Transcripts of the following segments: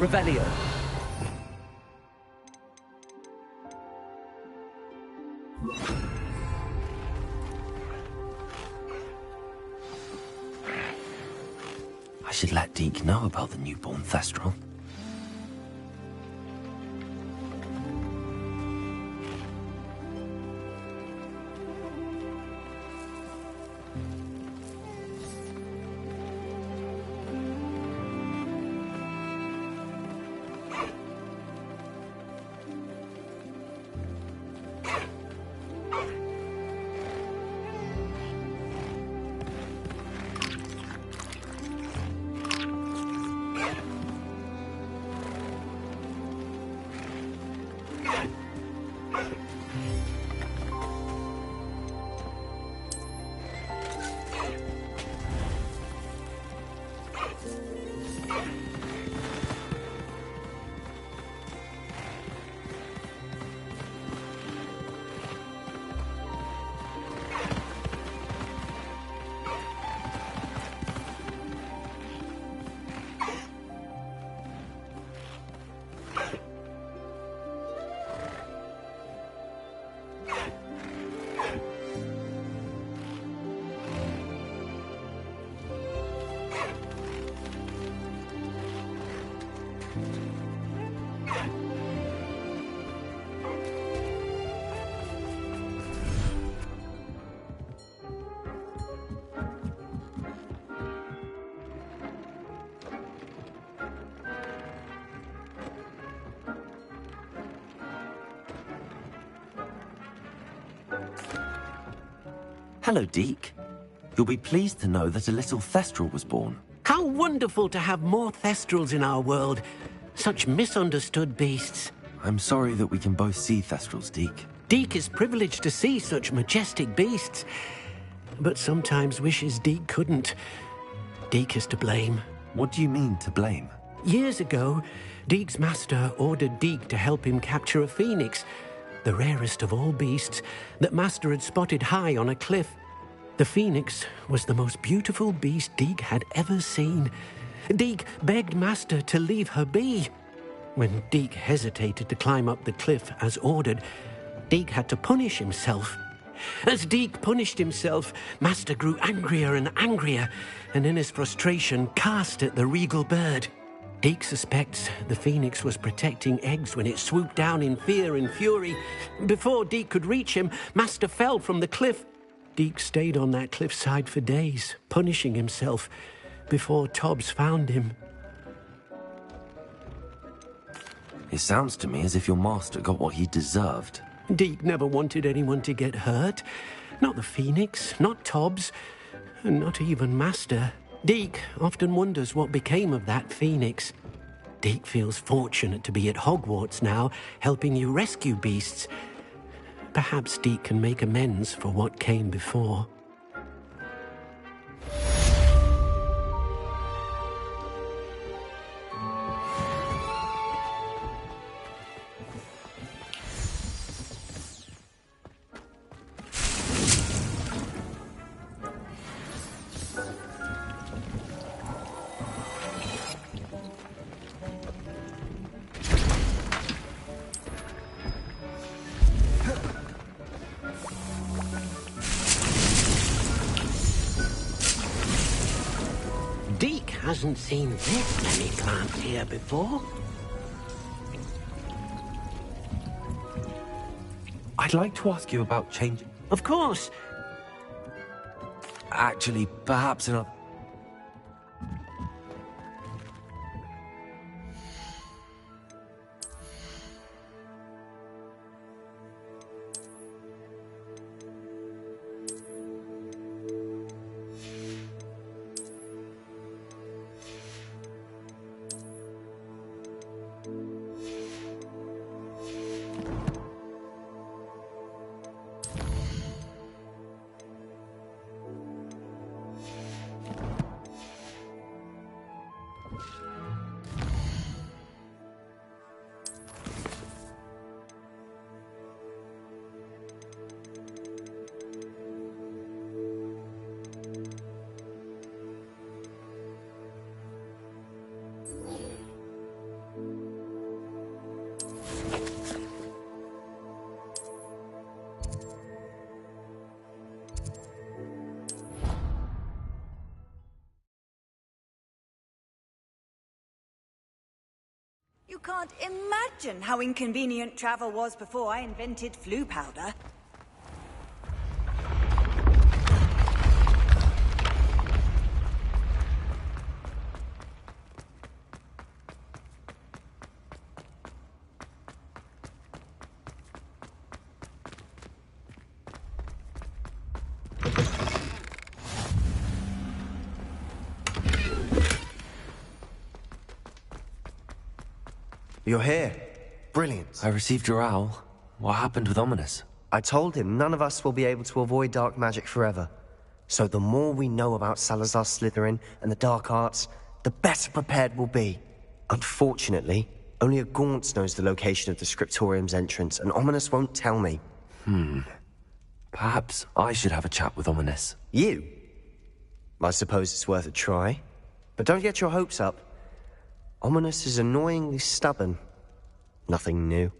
Revelio. I should let Deke know about the newborn Thestral. Hello, Deke. You'll be pleased to know that a little Thestral was born. How wonderful to have more Thestrals in our world. Such misunderstood beasts. I'm sorry that we can both see Thestrals, Deke. Deke is privileged to see such majestic beasts, but sometimes wishes Deke couldn't. Deke is to blame. What do you mean, to blame? Years ago, Deke's master ordered Deke to help him capture a phoenix, the rarest of all beasts, that master had spotted high on a cliff. The phoenix was the most beautiful beast Deke had ever seen. Deke begged master to leave her be. When Deke hesitated to climb up the cliff as ordered, Deke had to punish himself. As Deke punished himself, master grew angrier and angrier, and in his frustration cast at the regal bird. Deke suspects the phoenix was protecting eggs when it swooped down in fear and fury. Before Deke could reach him, master fell from the cliff. Deke stayed on that cliffside for days, punishing himself, before Tobbs found him. It sounds to me as if your master got what he deserved. Deke never wanted anyone to get hurt. Not the phoenix, not Tobbs, and not even master. Deke often wonders what became of that phoenix. Deke feels fortunate to be at Hogwarts now, helping you rescue beasts. Perhaps Deke can make amends for what came before. Deke hasn't seen this many plants here before. I'd like to ask you about changing... Of course. Actually, perhaps in a... can't imagine how inconvenient travel was before I invented flu powder. You're here. Brilliant. I received your owl. What happened with Ominous? I told him none of us will be able to avoid dark magic forever. So the more we know about Salazar Slytherin and the dark arts, the better prepared we'll be. Unfortunately, only a Gaunt knows the location of the Scriptorium's entrance, and Ominous won't tell me. Perhaps I should have a chat with Ominous. You? I suppose it's worth a try. But don't get your hopes up. Ominous is annoyingly stubborn. Nothing new.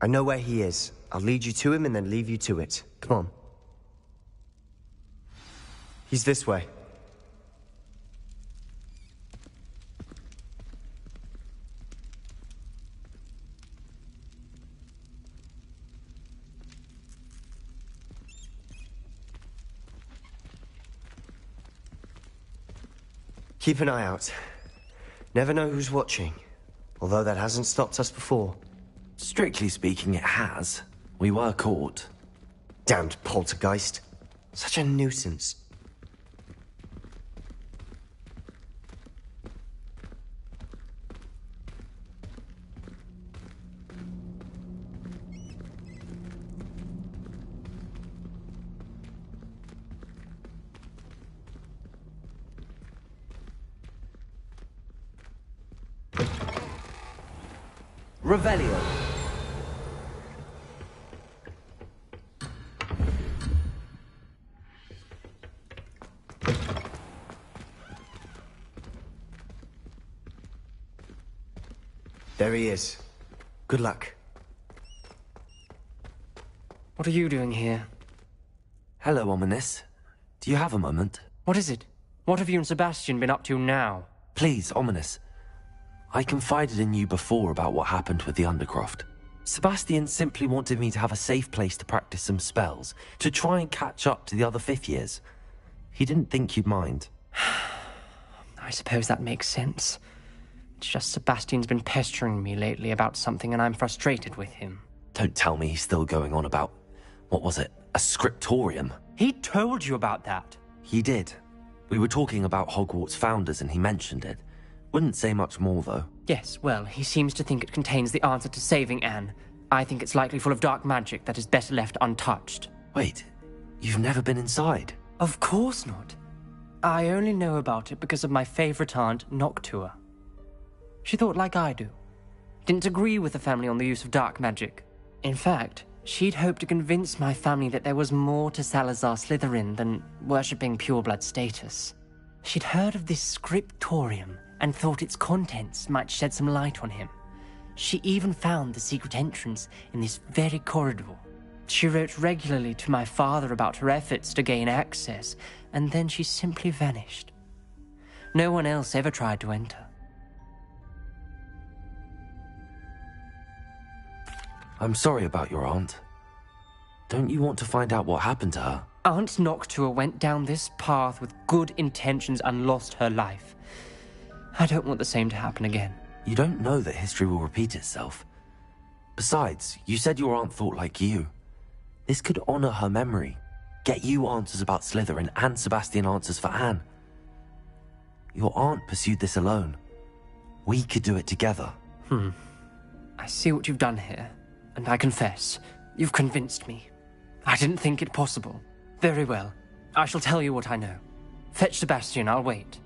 I know where he is. I'll lead you to him and then leave you to it. Come on. He's this way. Keep an eye out. Never know who's watching. Although that hasn't stopped us before. Strictly speaking, it has. We were caught. Damned poltergeist. Such a nuisance. Revelio. There he is. Good luck. What are you doing here? Hello, Ominous. Do you have a moment? What is it? What have you and Sebastian been up to now? Please, Ominous. I confided in you before about what happened with the Undercroft. Sebastian simply wanted me to have a safe place to practice some spells, to try and catch up to the other fifth years. He didn't think you'd mind. I suppose that makes sense. It's just Sebastian's been pestering me lately about something and I'm frustrated with him. Don't tell me he's still going on about, what was it, a scriptorium? He told you about that. He did. We were talking about Hogwarts founders and he mentioned it. Wouldn't say much more, though. Yes, well, he seems to think it contains the answer to saving Anne. I think it's likely full of dark magic that is better left untouched. Wait, you've never been inside? Of course not. I only know about it because of my favorite aunt, Noctua. She thought like I do. Didn't agree with the family on the use of dark magic. In fact, she'd hoped to convince my family that there was more to Salazar Slytherin than worshipping pureblood status. She'd heard of this scriptorium and thought its contents might shed some light on him. She even found the secret entrance in this very corridor. She wrote regularly to my father about her efforts to gain access, and then she simply vanished. No one else ever tried to enter. I'm sorry about your aunt. Don't you want to find out what happened to her? Aunt Noctua went down this path with good intentions and lost her life. I don't want the same to happen again. You don't know that history will repeat itself. Besides, you said your aunt thought like you. This could honor her memory, get you answers about Slytherin and Sebastian answers for Anne. Your aunt pursued this alone. We could do it together. I see what you've done here, and I confess, you've convinced me. I didn't think it possible. Very well. I shall tell you what I know. Fetch Sebastian, I'll wait.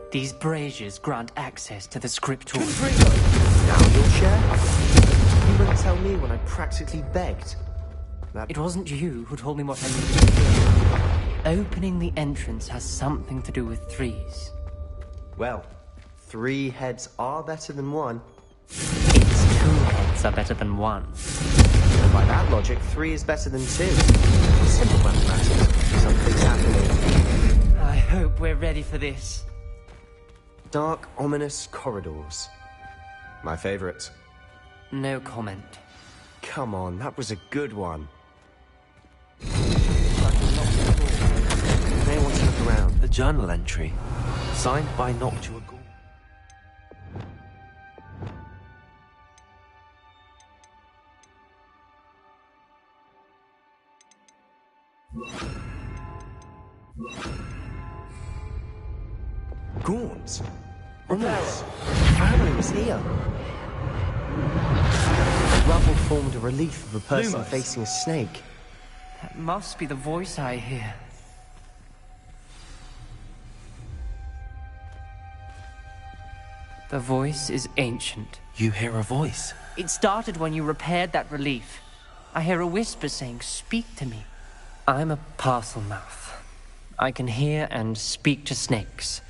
These braziers grant access to the scriptorium. Now you'll share? You wouldn't tell me when I practically begged. It wasn't you who told me what I needed to do. Opening the entrance has something to do with threes. Well, 3 heads are better than 1. It's 2 heads are better than 1. And by that logic, 3 is better than 2. Simple mathematics. Something's happening. I hope we're ready for this. Dark, ominous corridors. My favorite. No comment. Come on, that was a good one. You may want to look around. A journal entry, signed by Noctua. Gaunt? Almost. Family was here. The rubble formed a relief of a person facing a snake. That must be the voice I hear. The voice is ancient. You hear a voice? It started when you repaired that relief. I hear a whisper saying, "Speak to me." I'm a parcel mouth. I can hear and speak to snakes.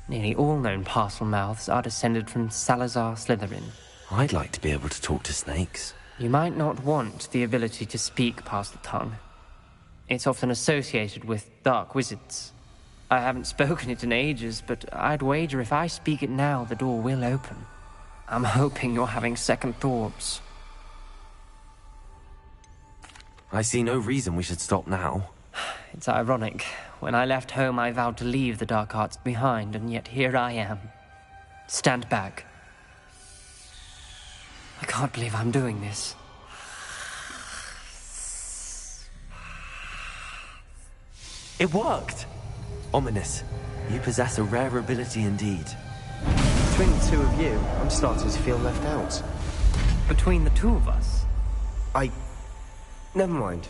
Nearly all known parcel mouths are descended from Salazar Slytherin. I'd like to be able to talk to snakes. You might not want the ability to speak past the tongue. It's often associated with dark wizards. I haven't spoken it in ages, but I'd wager if I speak it now, the door will open. I'm hoping you're having second thoughts. I see no reason we should stop now. It's ironic. When I left home, I vowed to leave the dark arts behind, and yet here I am. Stand back. I can't believe I'm doing this. It worked! Ominous. You possess a rare ability indeed. Between the 2 of you, I'm starting to feel left out. Between the 2 of us? Never mind.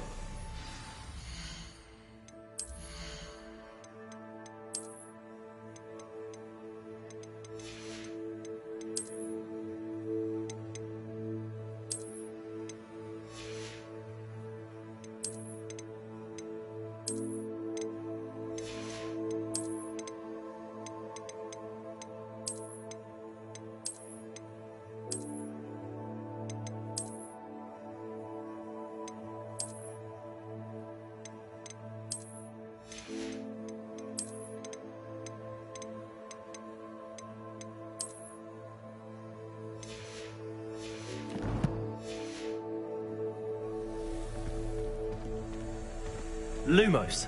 Lumos.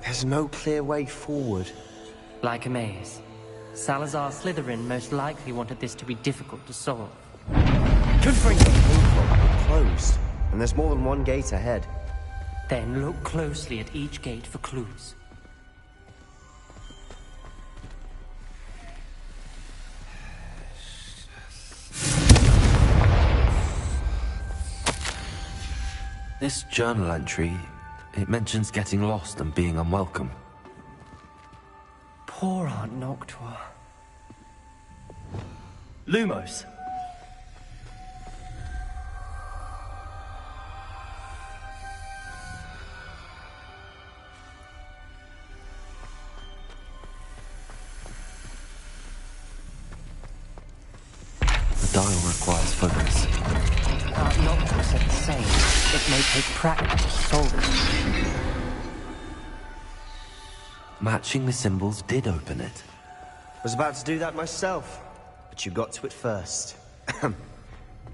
There's no clear way forward. Like a maze. Salazar Slytherin most likely wanted this to be difficult to solve. Good for it. Closed. And there's more than one gate ahead. Then look closely at each gate for clues. This journal entry, it mentions getting lost and being unwelcome. Poor Aunt Noctua. Lumos. The dial requires focus. Aunt Noctua said the same. It may take practice to solve it. Matching the symbols did open it. Was about to do that myself, but you got to it first.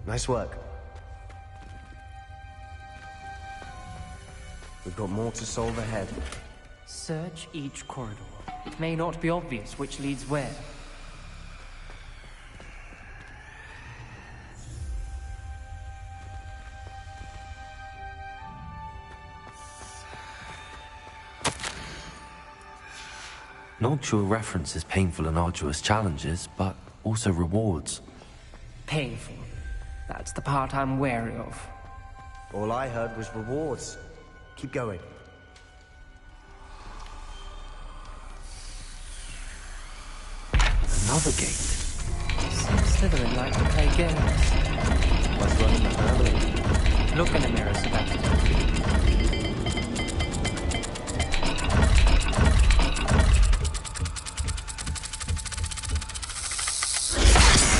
Nice work. We've got more to solve ahead. Search each corridor. It may not be obvious which leads where. Noctua references painful and arduous challenges, but also rewards. Painful. That's the part I'm wary of. All I heard was rewards. Keep going. another gate. Seems Slytherin like to play games. What's running the family? Look in the mirror, Sebastian.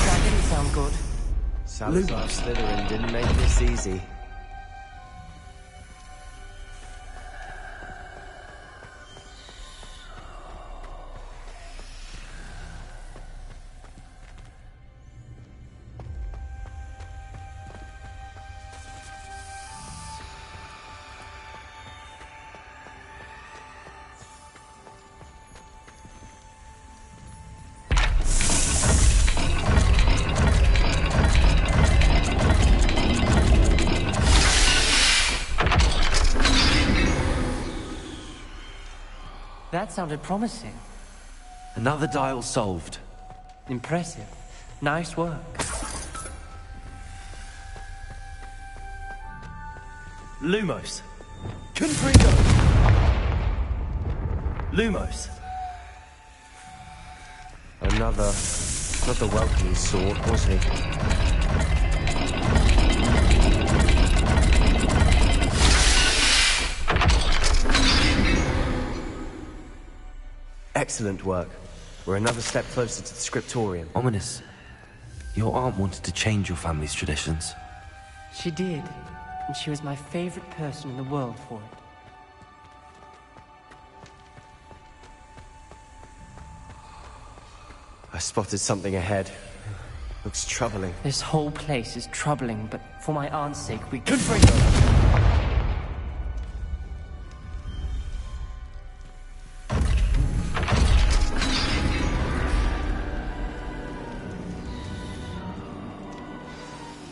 That didn't sound good. Salazar Slytherin didn't make this easy. That sounded promising. Another dial solved. Impressive. Nice work. Lumos. Confringo. Lumos. Not the welcoming sort, was he? Excellent work. We're another step closer to the scriptorium. Ominous. Your aunt wanted to change your family's traditions. She did. And she was my favorite person in the world for it. I spotted something ahead. Looks troubling. This whole place is troubling, but for my aunt's sake, we could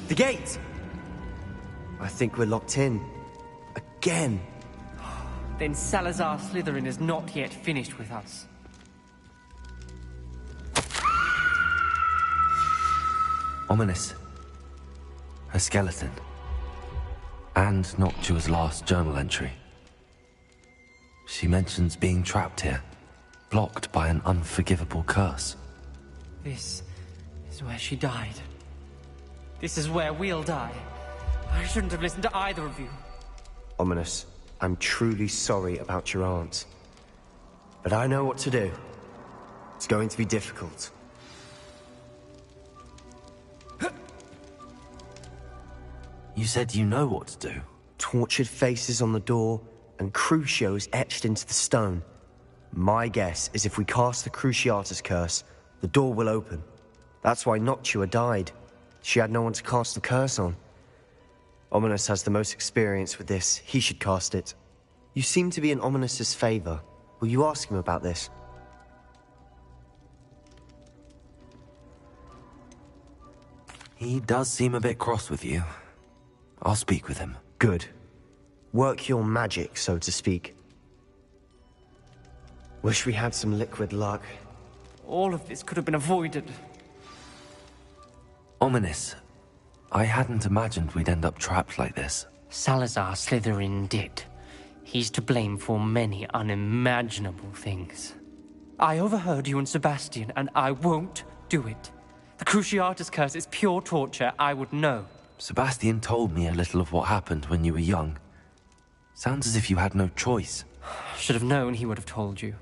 The gate! I think we're locked in. Again. Then Salazar Slytherin is not yet finished with us. Ominous. Her skeleton. And Noctua's last journal entry. She mentions being trapped here, blocked by an unforgivable curse. This is where she died. This is where we'll die. I shouldn't have listened to either of you. Ominous, I'm truly sorry about your aunt. But I know what to do. It's going to be difficult. You said you know what to do. Tortured faces on the door, and Crucio is etched into the stone. My guess is if we cast the Cruciatus curse, the door will open. That's why Noctua died. She had no one to cast the curse on. Ominous has the most experience with this. He should cast it. You seem to be in Ominous's favor. Will you ask him about this? He does seem a bit cross with you. I'll speak with him. Good. Work your magic, so to speak. Wish we had some liquid luck. All of this could have been avoided. Ominous. I hadn't imagined we'd end up trapped like this. Salazar Slytherin did. He's to blame for many unimaginable things. I overheard you and Sebastian, and I won't do it. The Cruciatus curse is pure torture. I would know. Sebastian told me a little of what happened when you were young. Sounds as if you had no choice. Should have known he would have told you.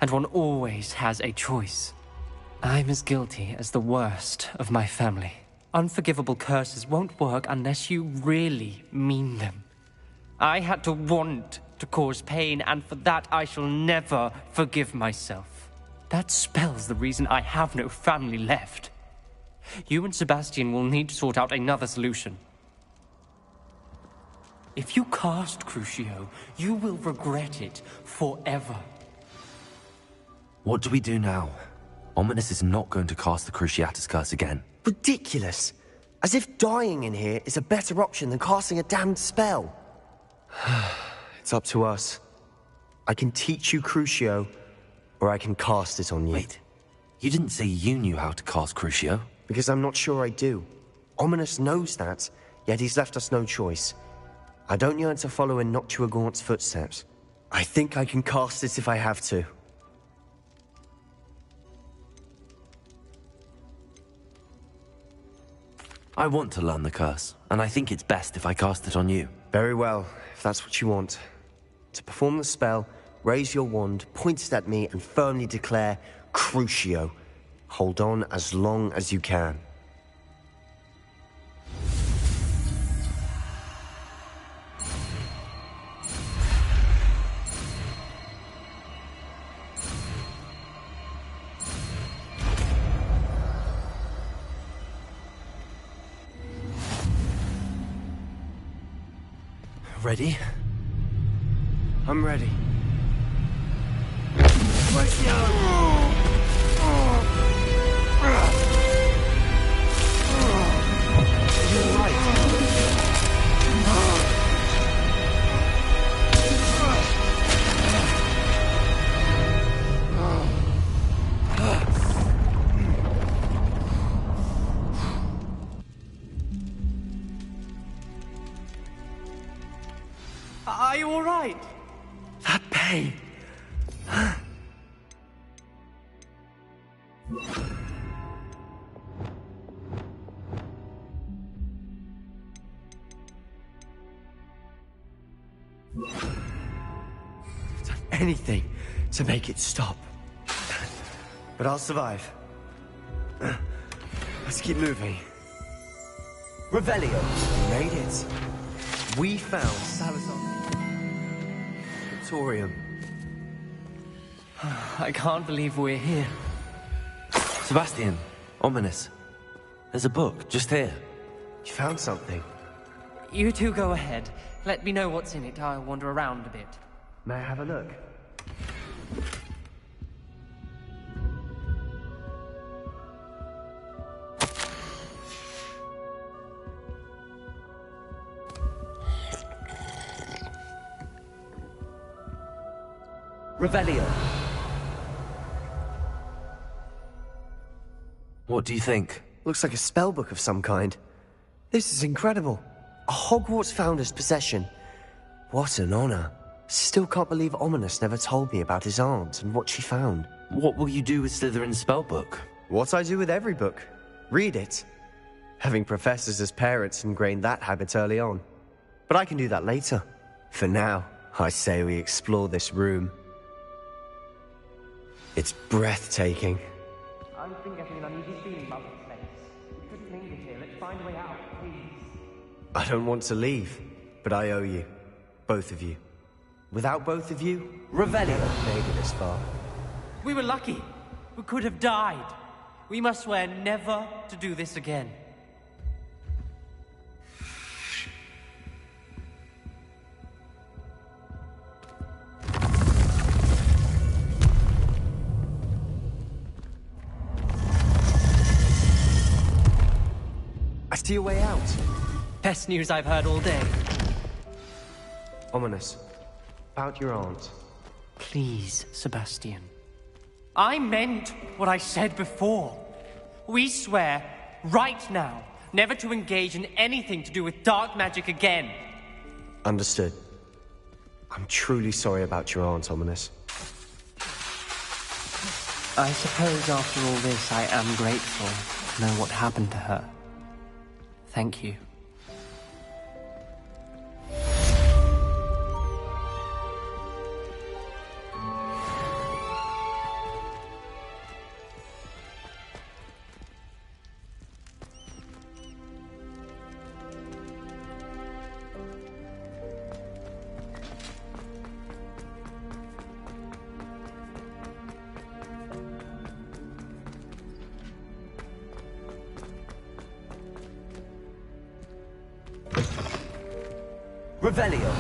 And one always has a choice. I'm as guilty as the worst of my family. Unforgivable curses won't work unless you really mean them. I had to want to cause pain, and for that I shall never forgive myself. That spells the reason I have no family left. You and Sebastian will need to sort out another solution. If you cast Crucio, you will regret it forever. What do we do now? Ominous is not going to cast the Cruciatus curse again. Ridiculous! As if dying in here is a better option than casting a damned spell. It's up to us. I can teach you Crucio, or I can cast it on you. Wait, you didn't say you knew how to cast Crucio? Because I'm not sure I do. Ominous knows that, yet he's left us no choice. I don't yearn to follow in Noctua Gaunt's footsteps. I think I can cast it if I have to. I want to learn the curse, and I think it's best if I cast it on you. Very well, if that's what you want. To perform the spell, raise your wand, point it at me, and firmly declare, Crucio. Hold on as long as you can. Ready? I'm ready. Are you all right? That pain. I've done anything to make it stop. But I'll survive. Let's keep moving. Revelio. We made it. We found Salazar. Victorium. I can't believe we're here. Sebastian, ominous. There's a book just here. You found something. You two go ahead. Let me know what's in it. I'll wander around a bit. May I have a look? Revelio. What do you think? Looks like a spellbook of some kind. This is incredible. A Hogwarts founder's possession. What an honor. Still can't believe Ominous never told me about his aunt and what she found. What will you do with Slytherin's spellbook? What I do with every book. Read it. Having professors as parents ingrained that habit early on. But I can do that later. For now, I say we explore this room. It's breathtaking. I'm getting an uneasy feeling about this place. We couldn't linger here. Let's find a way out, please. I don't want to leave, but I owe you. Both of you. Without both of you, Revelio. made it this far. We were lucky. We could have died. We must swear never to do this again. I see a way out. Best news I've heard all day. Ominous. About your aunt. Please, Sebastian. I meant what I said before. We swear, right now, never to engage in anything to do with dark magic again. Understood. I'm truly sorry about your aunt, Ominous. I suppose after all this, I am grateful to know what happened to her. Thank you. Revelio.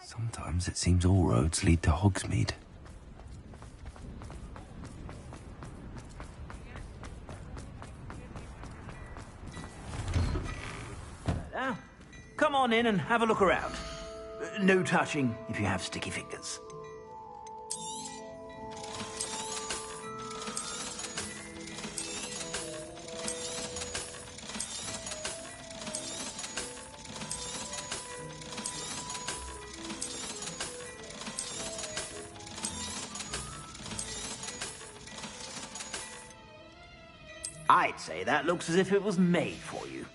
Sometimes it seems all roads lead to Hogsmeade. Now, come on in and have a look around. No touching if you have sticky fingers. I'd say that looks as if it was made for you.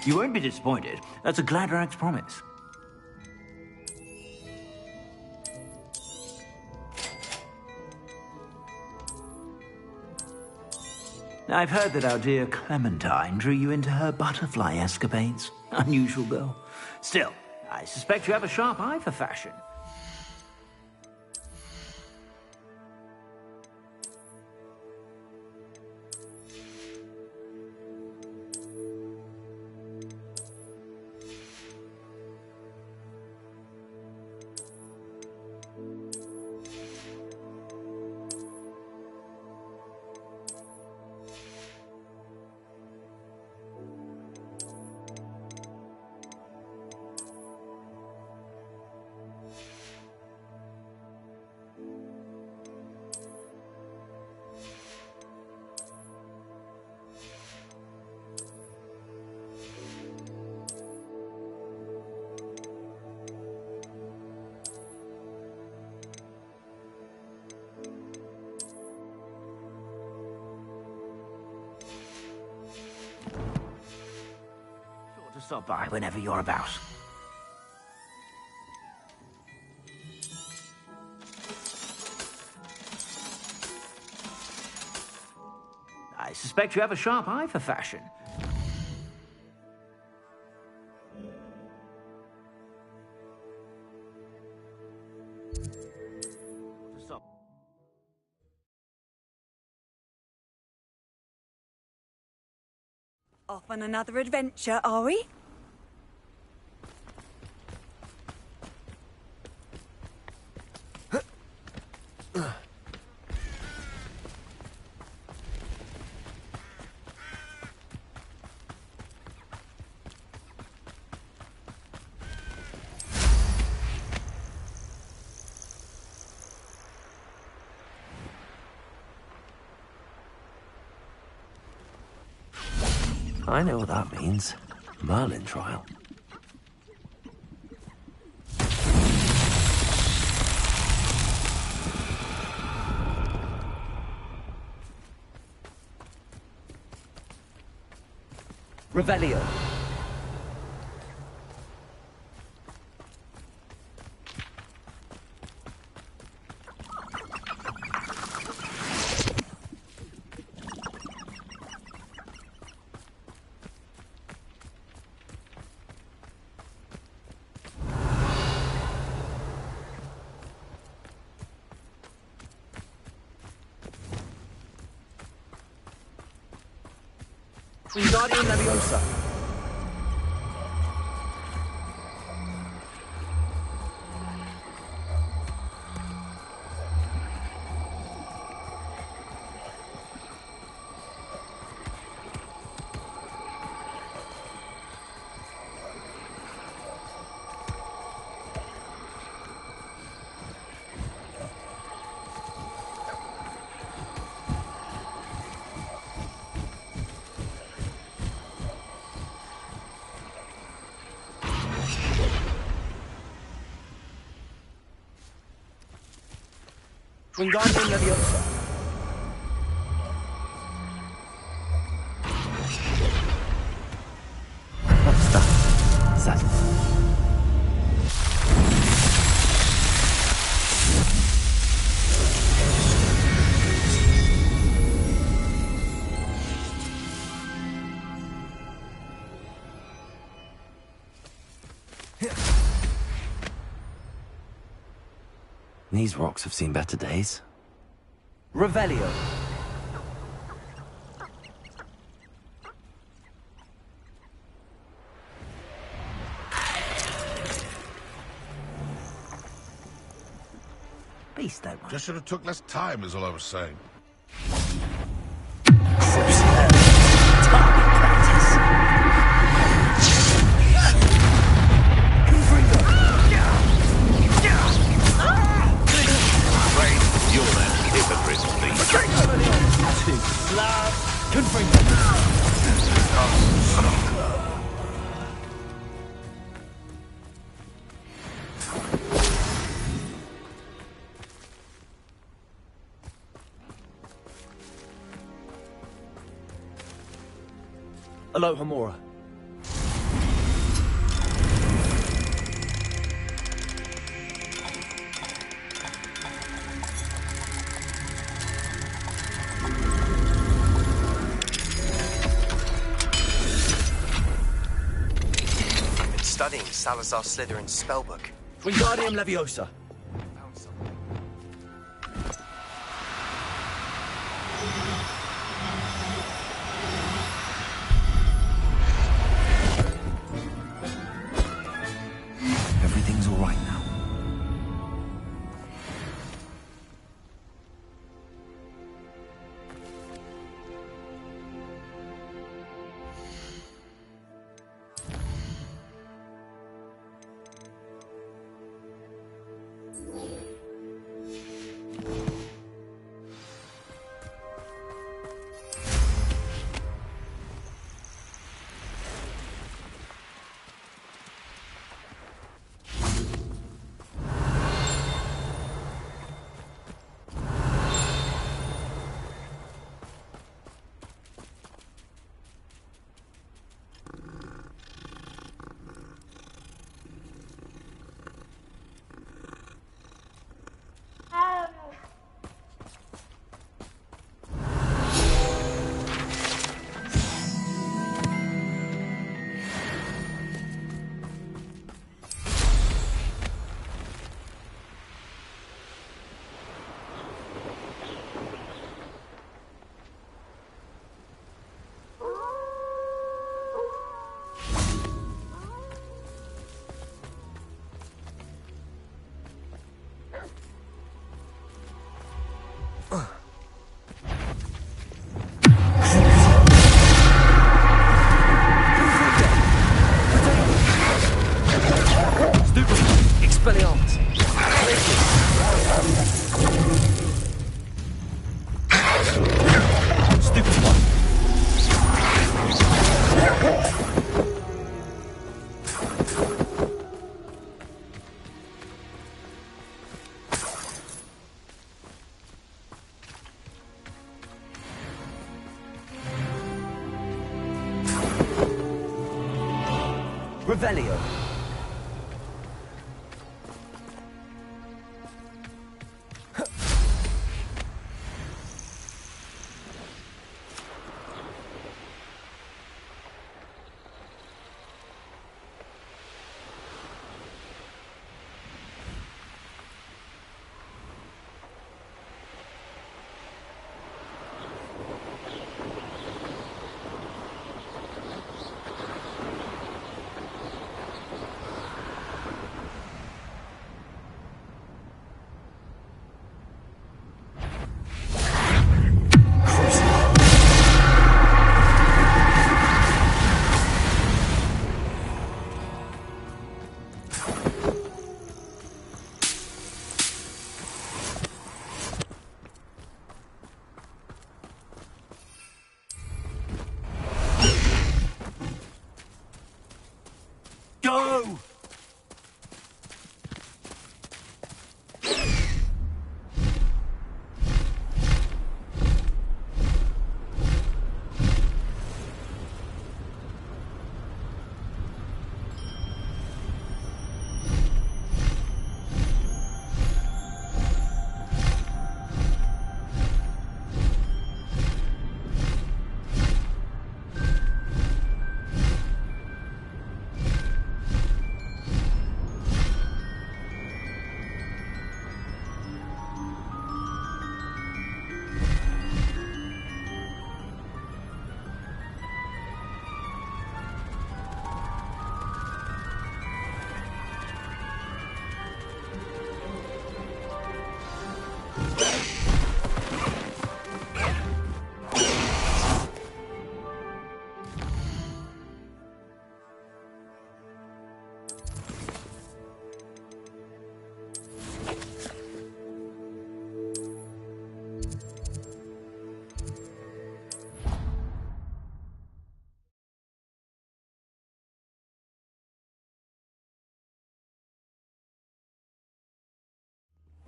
You won't be disappointed. That's a Gladrag's promise. I've heard that our dear Clementine drew you into her butterfly escapades. Unusual girl. Still, I suspect you have a sharp eye for fashion. Stop by whenever you're about. I suspect you have a sharp eye for fashion. Stop. Off on another adventure, are we? I know what that means. Merlin trial. Revelio. Wingardium Leviosa. Wingardium Leviosa. What's that? Says These rocks have seen better days. Revelio. Beast, don't mind. Just should have took less time, is all I was saying. You're that hypocrite, please. Aloha Mora. Been studying Salazar Slytherin's spellbook. Wingardium Leviosa. Found something. Everything's all right now. Revelio.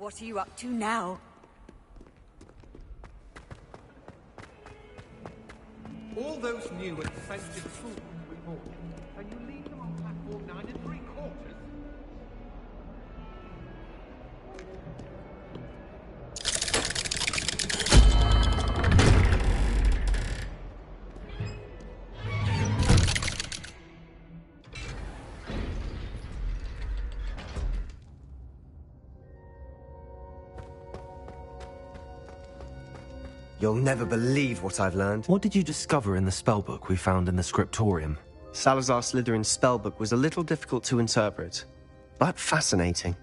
What are you up to now? All those new and sensitive troops report. Can you leave them on platform 9 3/4? You'll never believe what I've learned. What did you discover in the spellbook we found in the scriptorium? Salazar Slytherin's spellbook was a little difficult to interpret, but fascinating.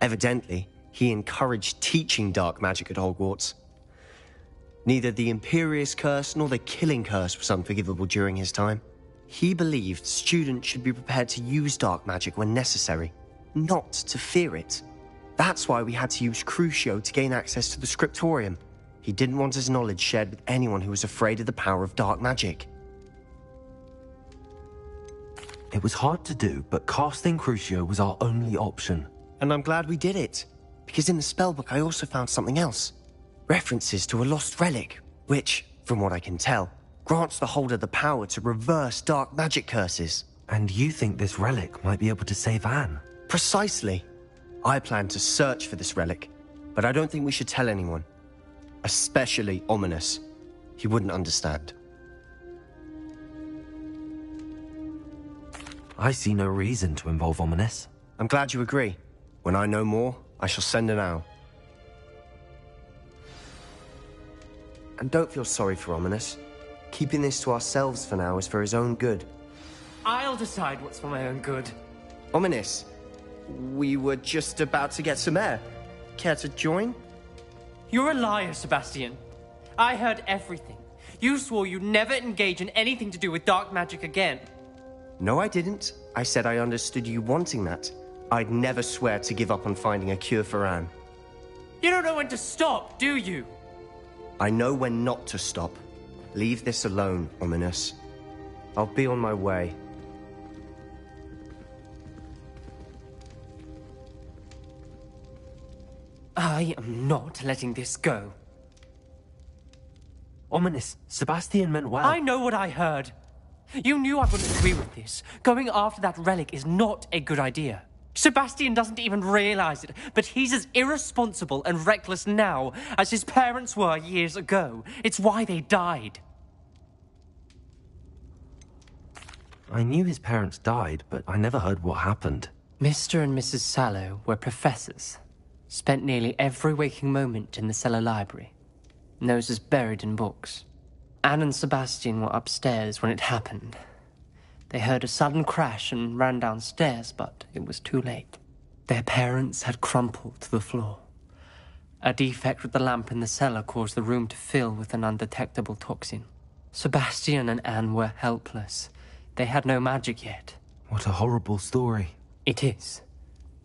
Evidently, he encouraged teaching dark magic at Hogwarts. Neither the Imperious Curse nor the Killing Curse was unforgivable during his time. He believed students should be prepared to use dark magic when necessary, not to fear it. That's why we had to use Crucio to gain access to the scriptorium. He didn't want his knowledge shared with anyone who was afraid of the power of dark magic. It was hard to do, but casting Crucio was our only option. And I'm glad we did it, because in the spellbook I also found something else. References to a lost relic, which, from what I can tell, grants the holder the power to reverse dark magic curses. And you think this relic might be able to save Anne? Precisely. I plan to search for this relic, but I don't think we should tell anyone. Especially Ominous. He wouldn't understand. I see no reason to involve Ominous. I'm glad you agree. When I know more, I shall send an owl. And don't feel sorry for Ominous. Keeping this to ourselves for now is for his own good. I'll decide what's for my own good. Ominous, we were just about to get some air. Care to join? You're a liar, Sebastian. I heard everything. You swore you'd never engage in anything to do with dark magic again. No, I didn't. I said I understood you wanting that. I'd never swear to give up on finding a cure for Anne. You don't know when to stop, do you? I know when not to stop. Leave this alone, Ominous. I'll be on my way. I am not letting this go. Ominous, Sebastian meant well. I know what I heard. You knew I wouldn't agree with this. Going after that relic is not a good idea. Sebastian doesn't even realize it, but he's as irresponsible and reckless now as his parents were years ago. It's why they died. I knew his parents died, but I never heard what happened. Mr. and Mrs. Sallow were professors. Spent nearly every waking moment in the cellar library. Noses buried in books. Anne and Sebastian were upstairs when it happened. They heard a sudden crash and ran downstairs, but it was too late. Their parents had crumpled to the floor. A defect with the lamp in the cellar caused the room to fill with an undetectable toxin. Sebastian and Anne were helpless. They had no magic yet. What a horrible story. It is.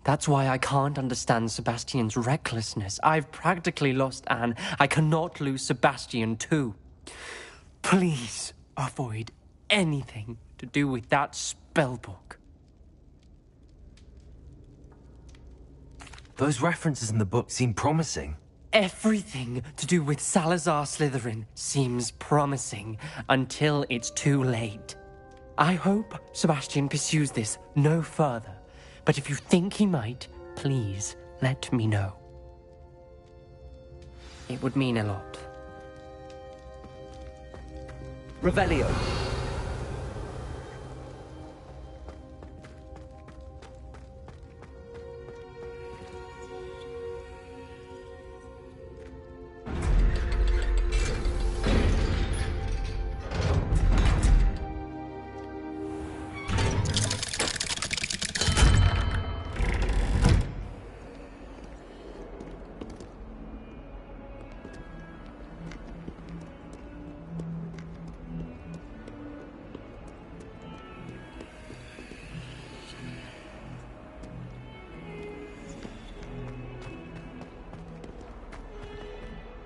That's why I can't understand Sebastian's recklessness. I've practically lost Anne. I cannot lose Sebastian too. Please avoid anything to do with that spellbook. Those references in the book seem promising. Everything to do with Salazar Slytherin seems promising until it's too late. I hope Sebastian pursues this no further, but if you think he might, please let me know. It would mean a lot. Revelio.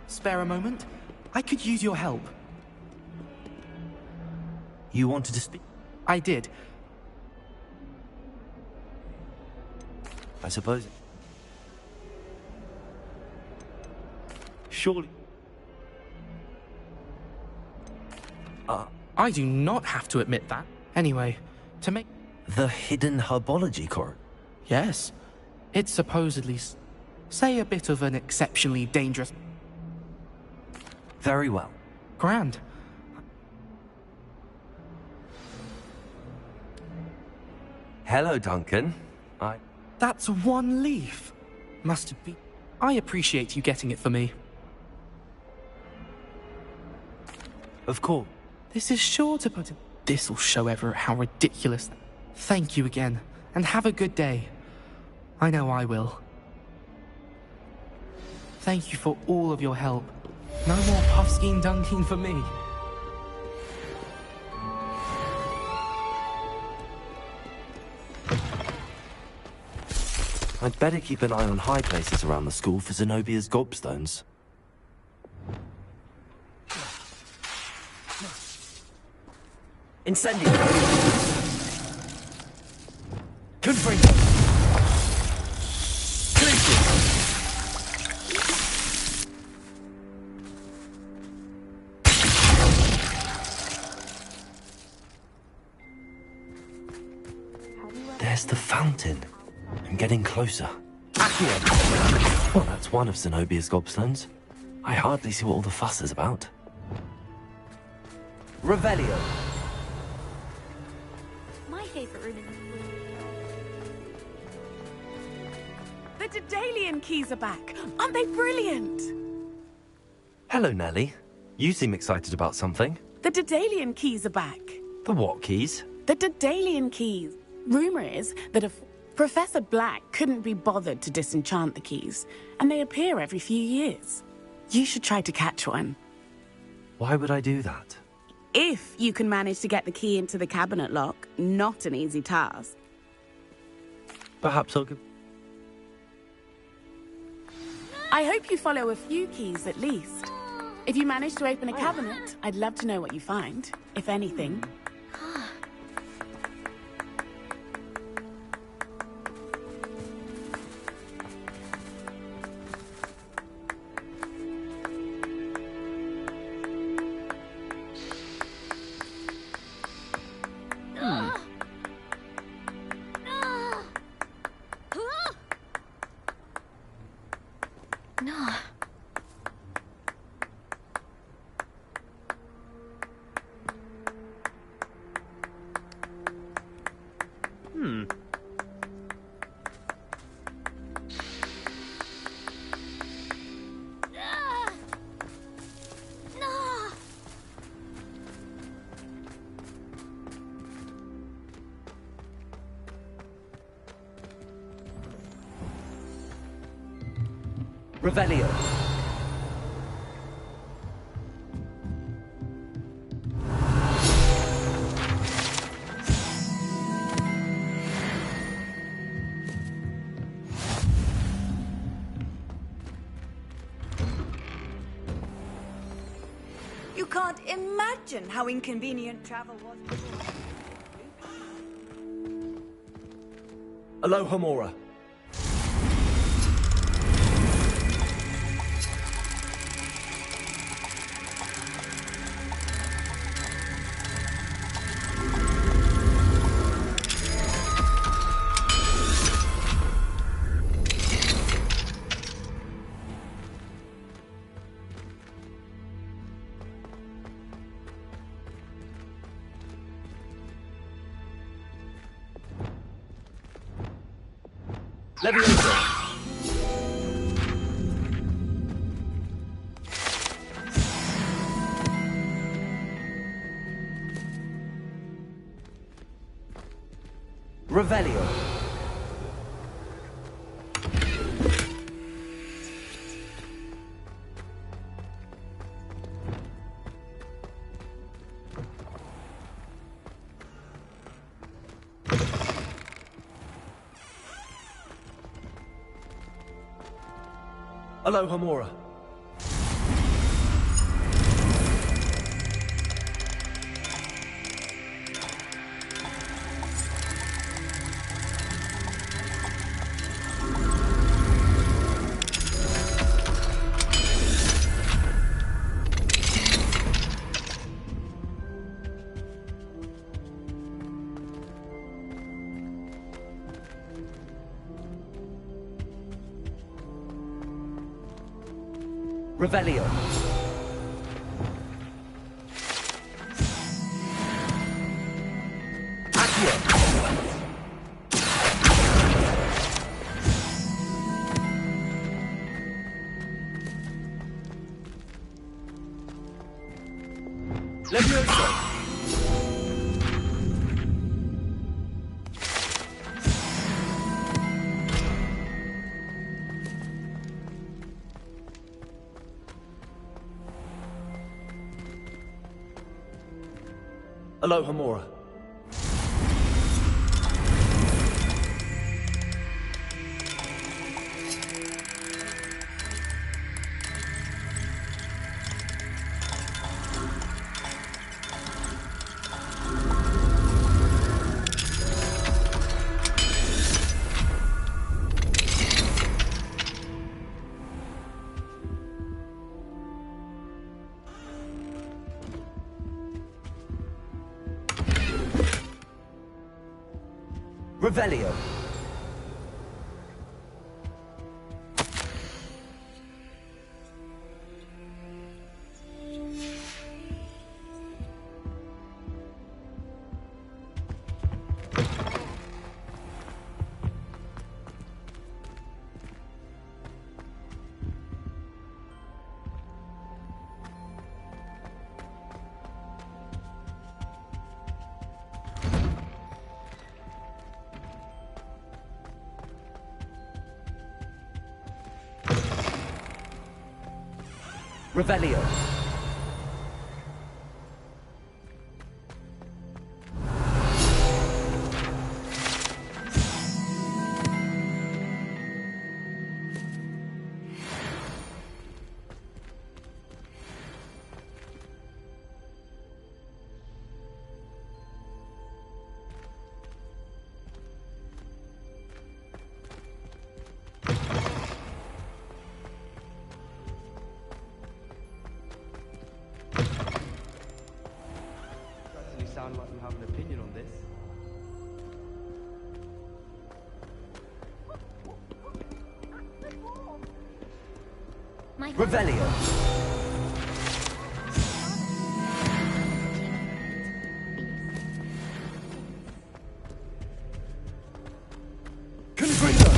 Spare a moment? I could use your help. You wanted to speak? I did. I suppose. surely... I do not have to admit that. Anyway, to make... The hidden herbology court? Yes. It's supposedly, say, a bit of an exceptionally dangerous... Very well. Grand. Hello, Duncan. That's one leaf. Must have been... I appreciate you getting it for me. Of course. This is sure to put... This'll show Everett how ridiculous... Thank you again, and have a good day. I know I will. Thank you for all of your help. No more puffskein dunking for me. I'd better keep an eye on high places around the school for Zenobia's gobstones. Incendio! Confringo! Crucio! There's the fountain. I'm getting closer. Accio! Well, that's one of Zenobia's gobstones. I hardly see what all the fuss is about. Revelio! My favorite room in the The Daedalian keys are back. Aren't they brilliant? Hello, Nellie. You seem excited about something. The Daedalian keys are back. The what keys? The Daedalian keys. Rumor is that if Professor Black couldn't be bothered to disenchant the keys, and they appear every few years. You should try to catch one. Why would I do that? If you can manage to get the key into the cabinet lock, not an easy task. Perhaps I'll give... I hope you follow a few keys at least. If you manage to open a cabinet, I'd love to know what you find, if anything. Revelio! You can't imagine how inconvenient travel was before. Aloha Mora. Revelio. Aloha Mora. Revelio. Levioso. Aloha Mora. Revelio. Revelio. Sound like you have an opinion on this. Revelio. Confringo.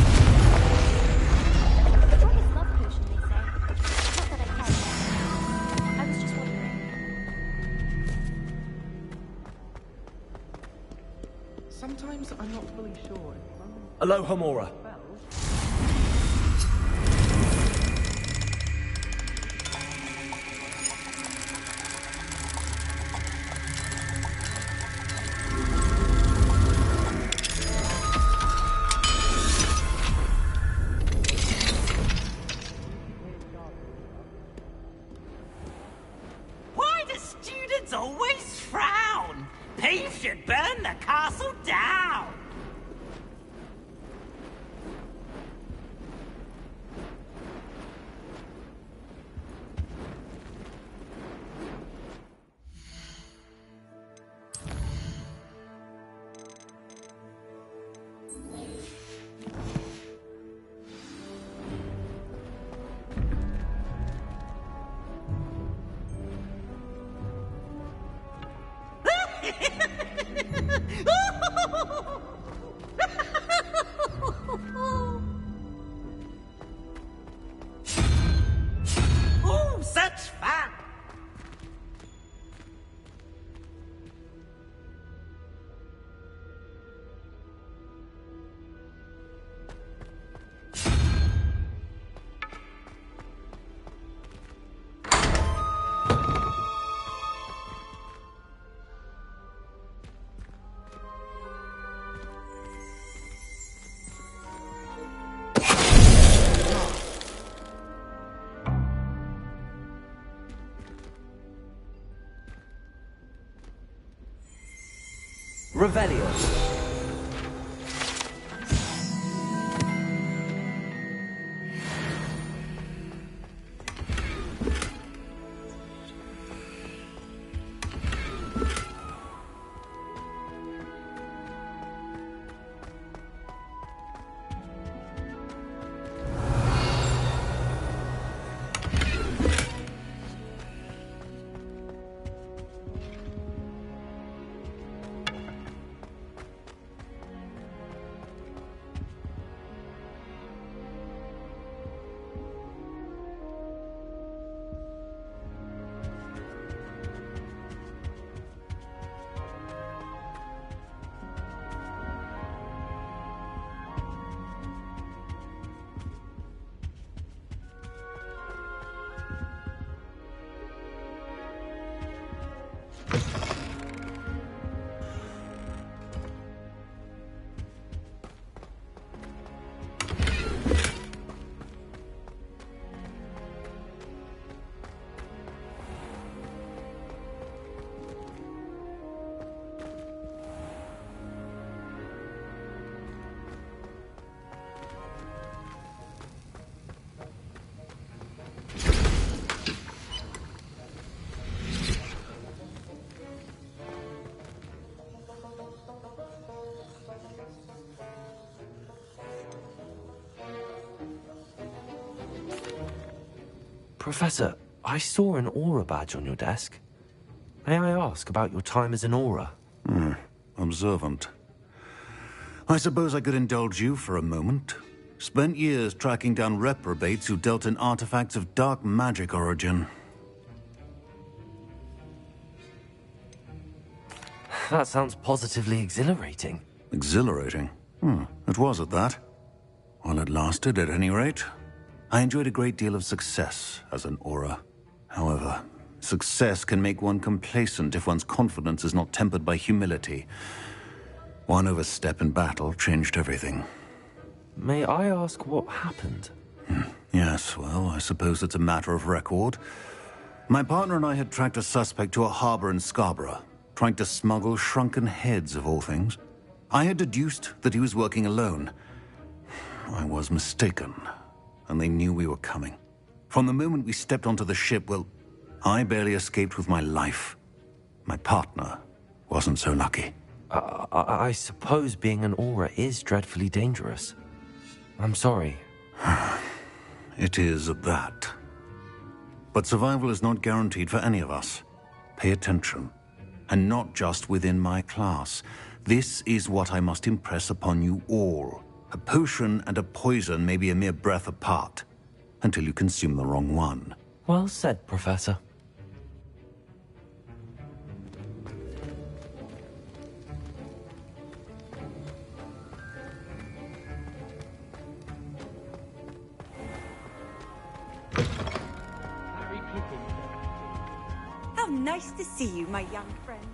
Sometimes I'm not fully sure. Aloha Mora. Why do students always frown? Peeves should burn the castle down! Oh, such fun! Revelio. Professor, I saw an aura badge on your desk. May I ask about your time as an aura? Observant. I suppose I could indulge you for a moment. Spent years tracking down reprobates who dealt in artifacts of dark magic origin. That sounds positively exhilarating. Exhilarating? It was at that. While it lasted, at any rate. I enjoyed a great deal of success as an aura. However, success can make one complacent if one's confidence is not tempered by humility. One overstep in battle changed everything. May I ask what happened? Yes, well, I suppose it's a matter of record. My partner and I had tracked a suspect to a harbor in Scarborough, trying to smuggle shrunken heads of all things. I had deduced that he was working alone. I was mistaken, and they knew we were coming. From the moment we stepped onto the ship, well, I barely escaped with my life. My partner wasn't so lucky. I suppose being an aura is dreadfully dangerous. I'm sorry. It is at that. But survival is not guaranteed for any of us. Pay attention. And not just within my class. This is what I must impress upon you all. A potion and a poison may be a mere breath apart, until you consume the wrong one. Well said, Professor. How nice to see you, my young friend.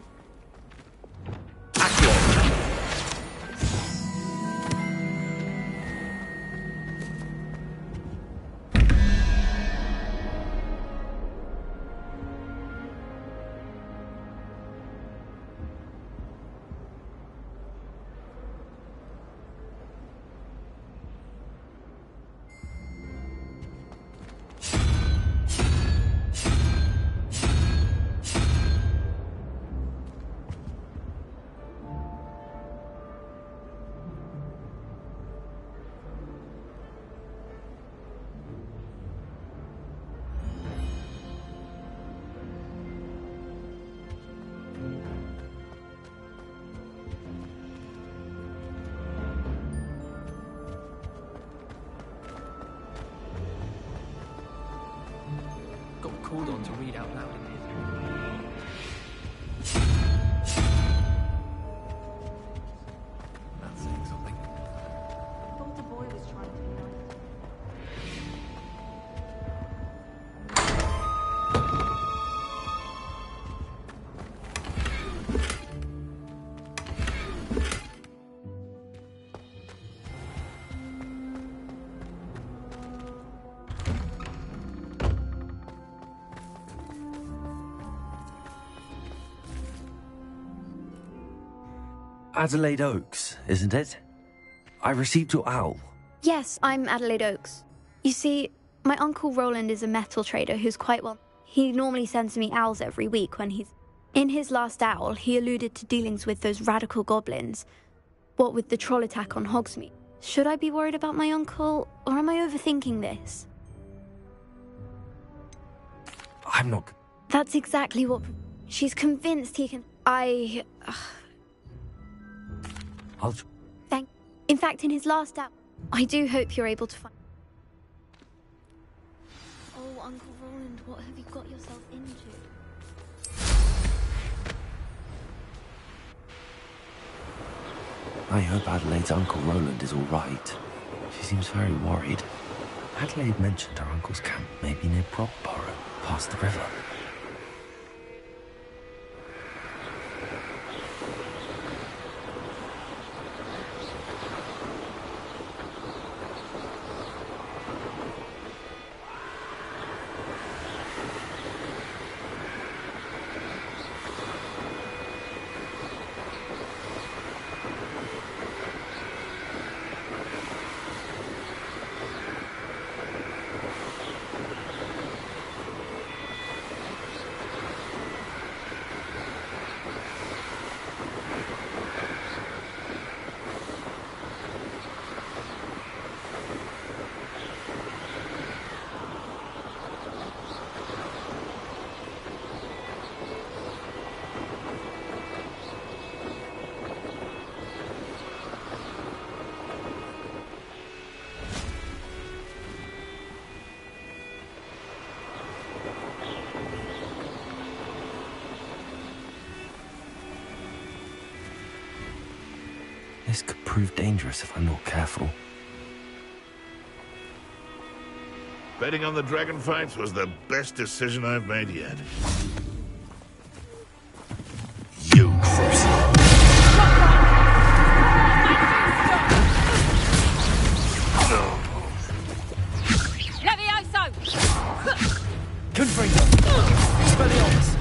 Called on to read out loud in here. That's saying something. I thought the boy was trying to be nice. Adelaide Oaks, isn't it? I received your owl. Yes, I'm Adelaide Oaks. You see, my uncle Roland is a metal trader who's quite well. He normally sends me owls every week when he's... In his last owl, he alluded to dealings with those radical goblins. What with the troll attack on Hogsmeade. Should I be worried about my uncle, or am I overthinking this? I'm not... That's exactly what... She's convinced he can... I'll... In fact, in his last owl, I do hope you're able to find... Oh, Uncle Roland, what have you got yourself into? I hope Adelaide's Uncle Roland is all right. She seems very worried. Adelaide mentioned her uncle's camp may be near Brockborough, past the river. This could prove dangerous if I'm not careful. Betting on the dragon fights was the best decision I've made yet. You, Crucio. Levioso! Confringo! Expelliarmus!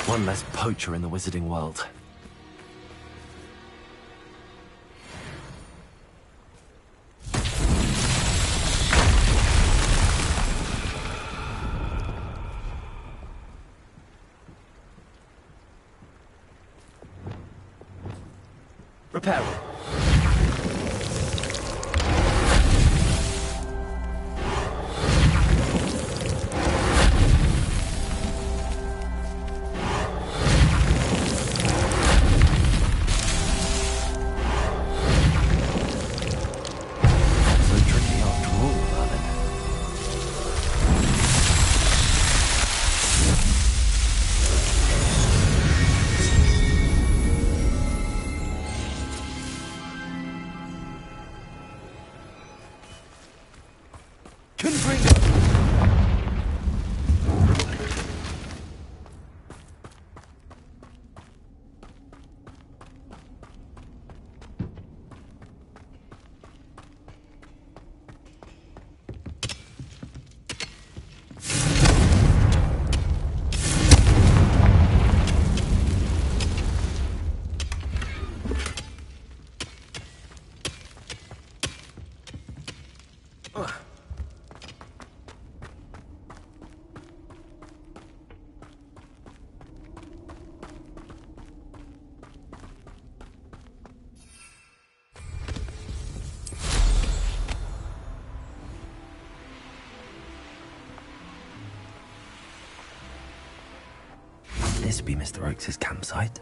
One less poacher in the wizarding world. Repair it. This would be Mr. Oakes' campsite.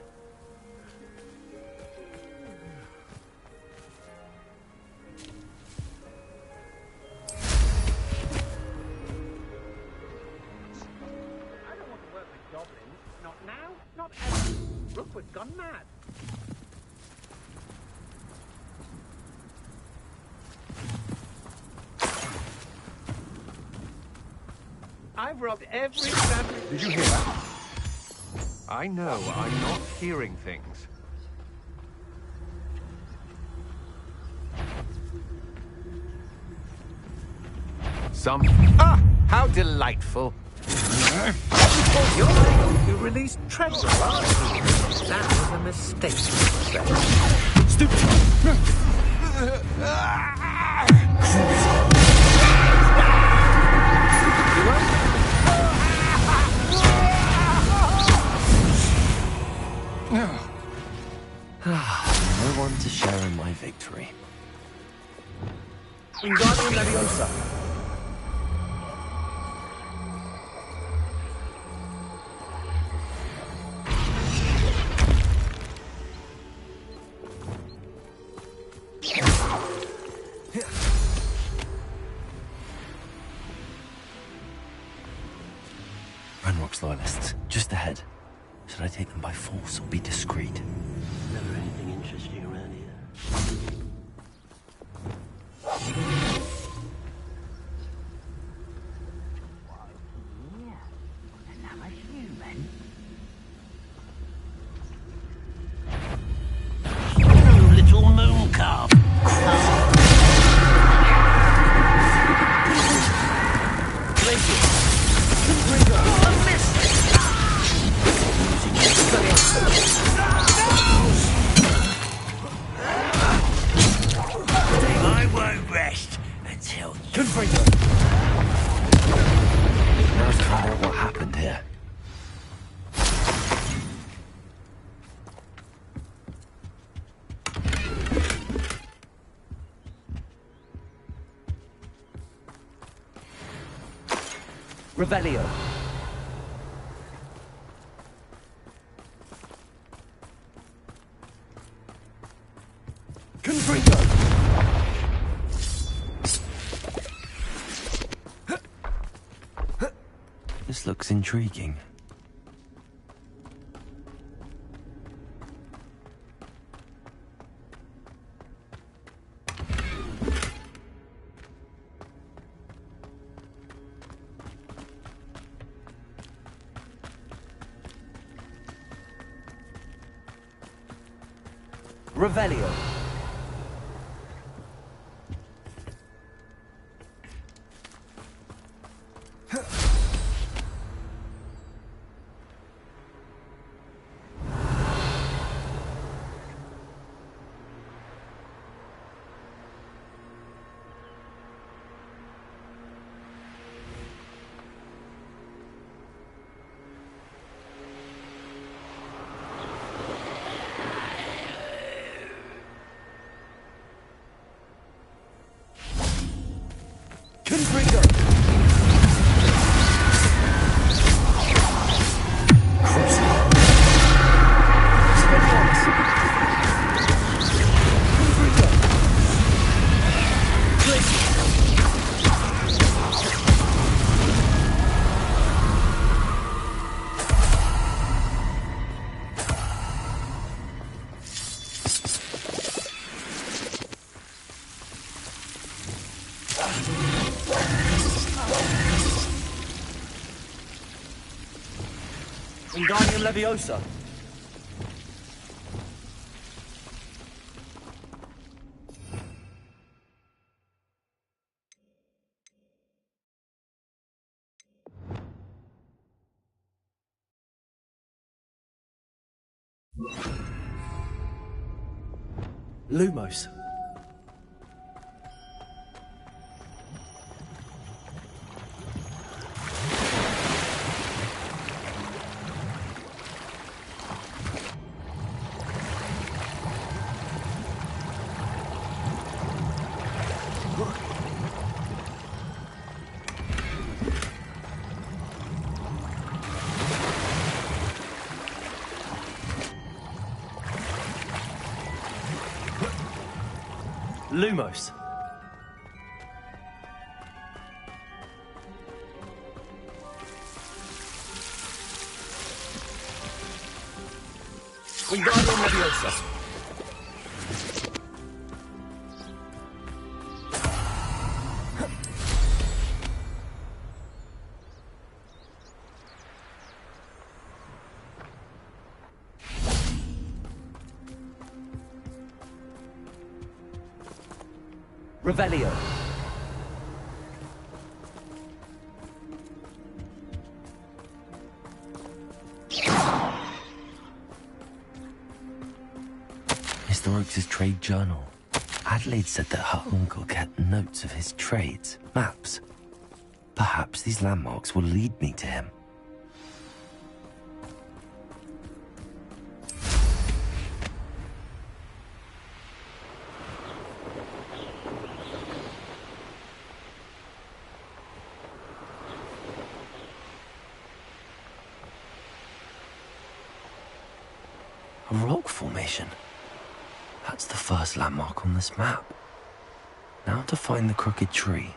Rookwood's gone mad. I've robbed every family. Did you hear that? I know I'm not hearing things. Ah! How delightful! You're able to release treasure last week. That was a mistake. No one to share in my victory. Wingardium Leviosa! Ranrock's loyalists, just ahead. Should I take them by force or be discreet? Never anything interesting around here. Another human. Oh, little moon calf. I won't rest until you... Now to find out what happened here. Revelio. This looks intriguing. Revelio. Wingardium Leviosa. Lumos. Lumos. Wingardium Leviosa. Revelio. Mr. Oakes' trade journal. Adelaide said that her uncle kept notes of his trades, maps. Perhaps these landmarks will lead me to him. A rock formation. That's the first landmark on this map. Now to find the crooked tree.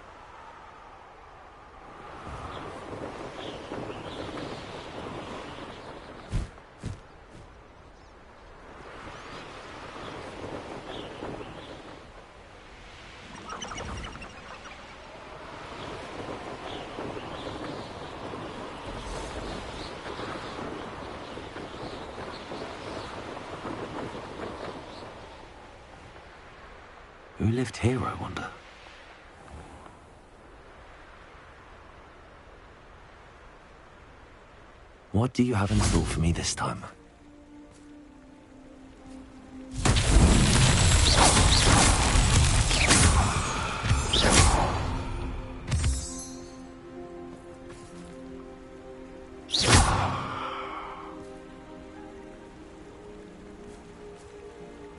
Who lived here, I wonder? What do you have in store for me this time?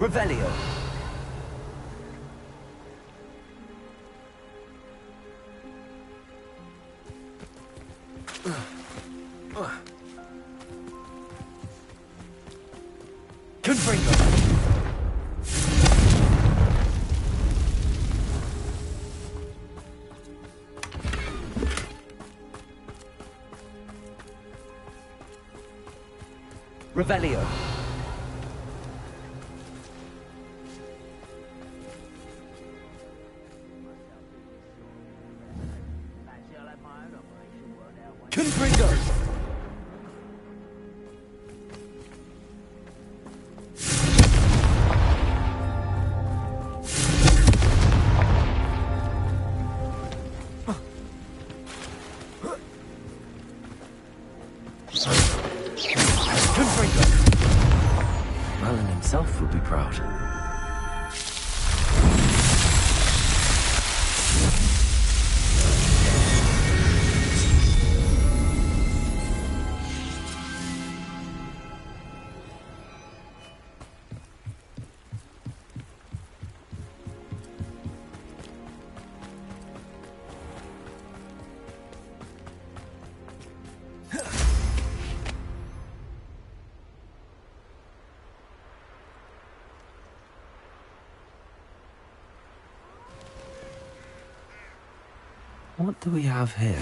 Revelio. Confringo. Revelio. Confringo. What do we have here?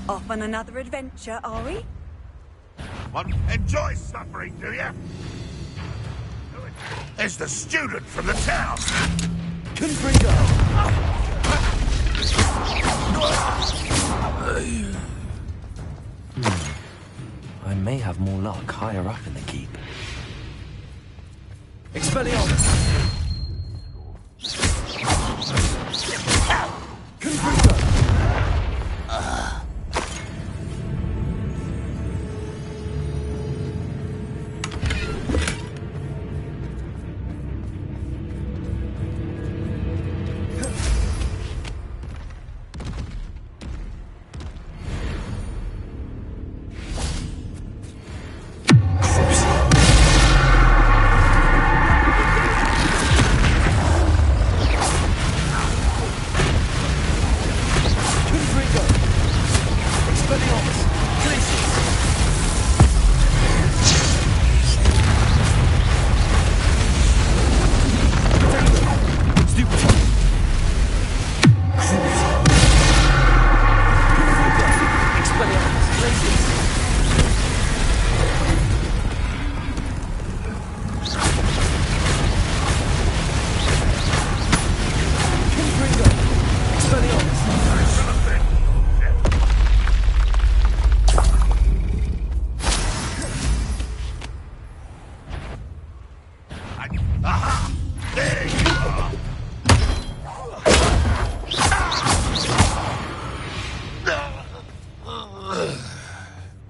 Off on another adventure, are we? Enjoy suffering, do you? There's the student from the town. Confringo! I may have more luck higher up in the keep. Expelliarmus! Confringo!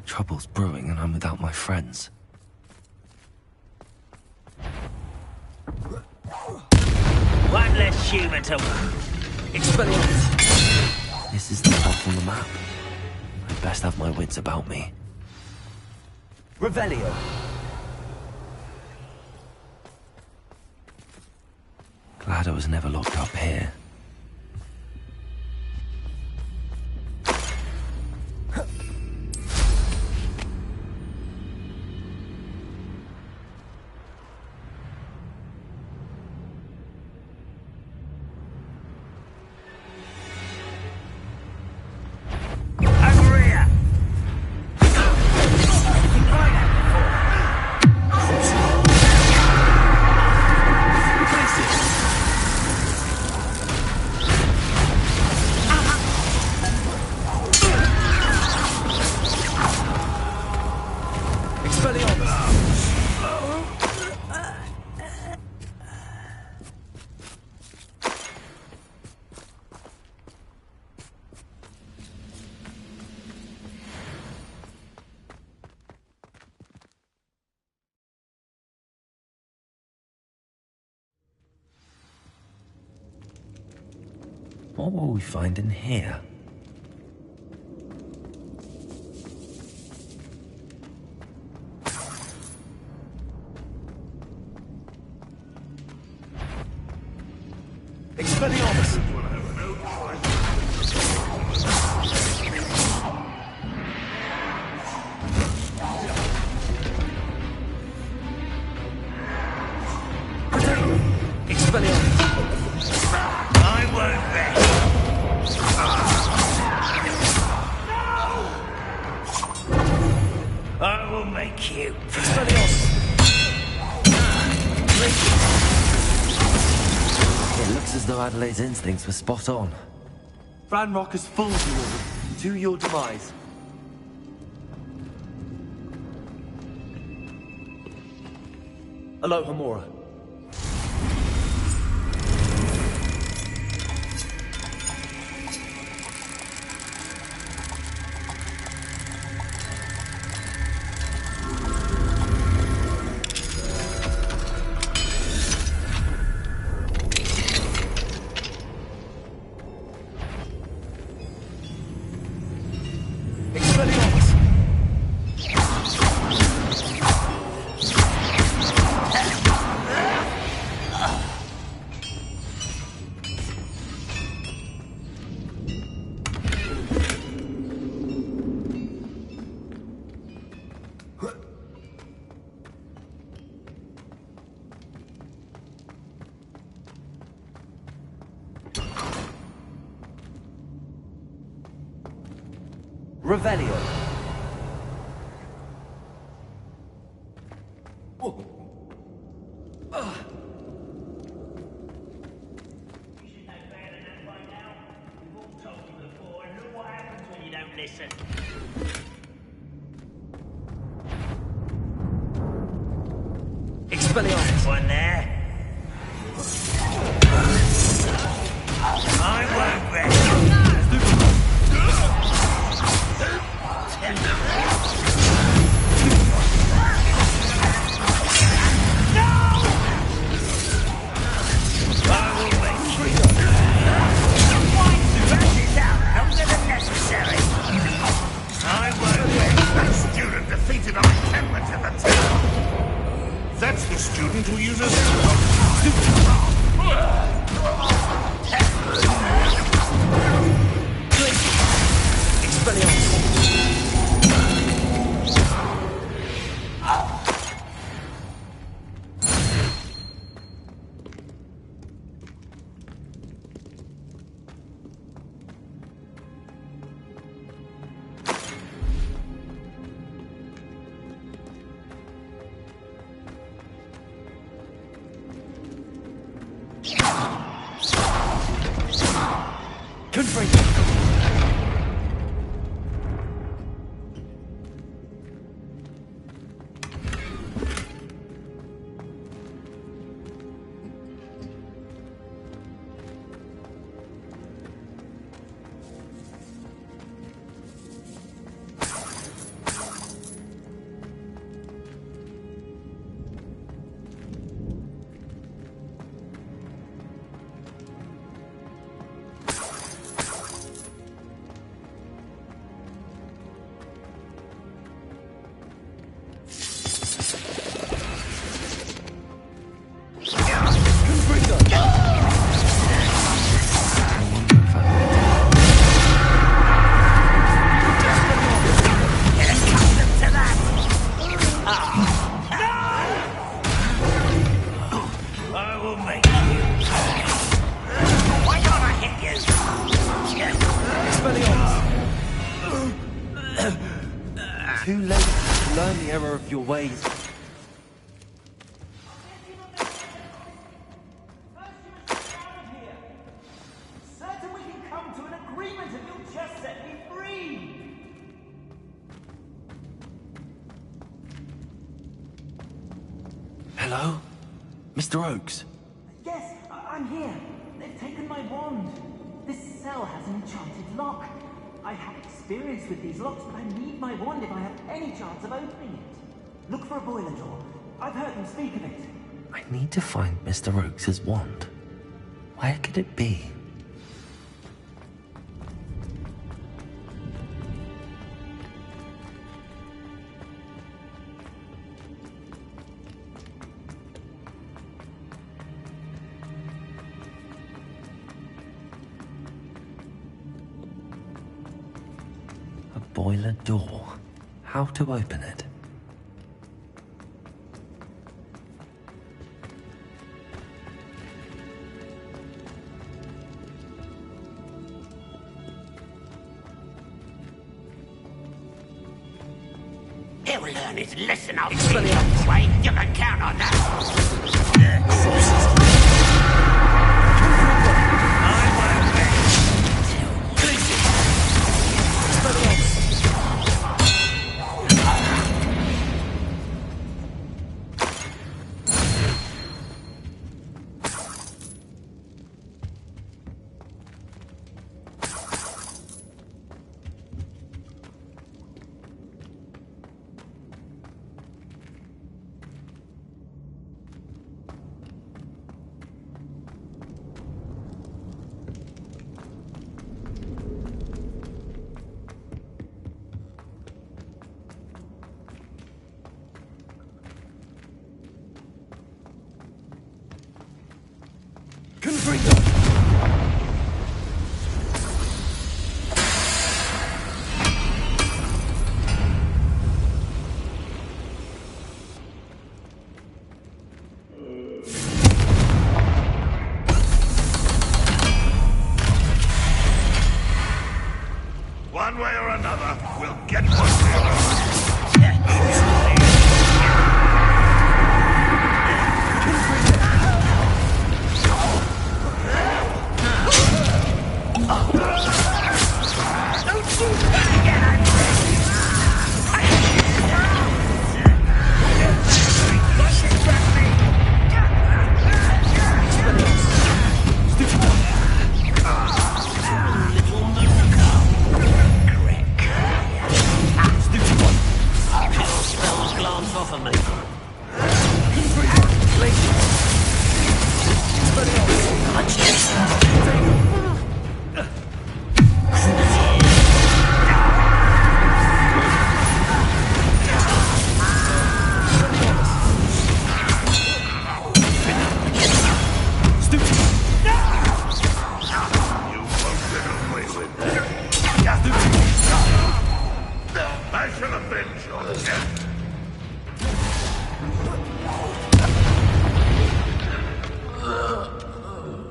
Trouble's brewing and I'm without my friends. One less human to... Expelliarmus! This is the spot on the map. I'd best have my wits about me. Revelio! Glad I was never locked up here. What will we find in here? Expelliarmus! Expelliarmus! I won't rest. I will make you. It looks as though Adelaide's instincts were spot on. Ranrock has fooled you all, to your demise. Alohomora. Revelio. Listen. Expelliarmus. One there. I won't rest. Defeated our encampment in the town. That's the student who uses Too late to learn the error of your ways. Certain we can come to an agreement and you'll just set me free. Hello? Mr. Oakes? Yes, I'm here. They've taken my wand. This cell has an enchanted lock. I have experience with these locks, but I need my wand if I have any chance of opening it. Look for a boiler door. I've heard them speak of it. I need to find Mr. Oakes' wand. Where could it be? A boiler door. How to open it? He'll learn his lesson, I'll see you. Wait, you can count on that.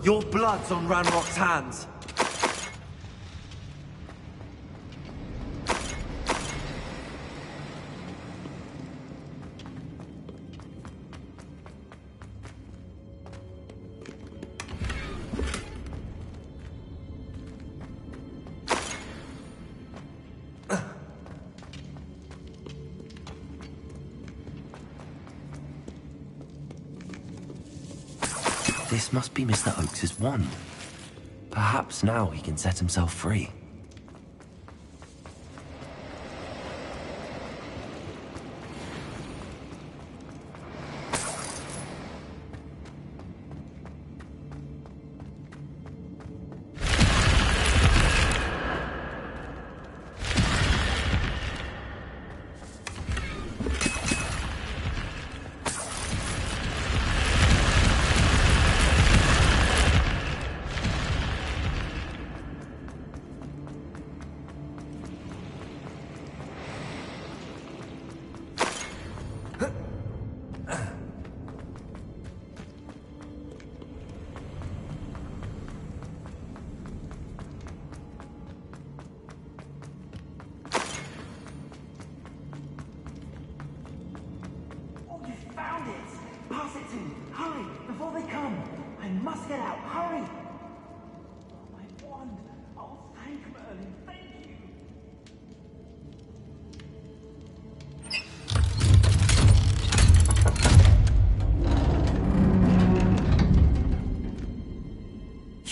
Your blood's on Ranrock's hands. This must be Mr. Oakes's wand. Perhaps now he can set himself free.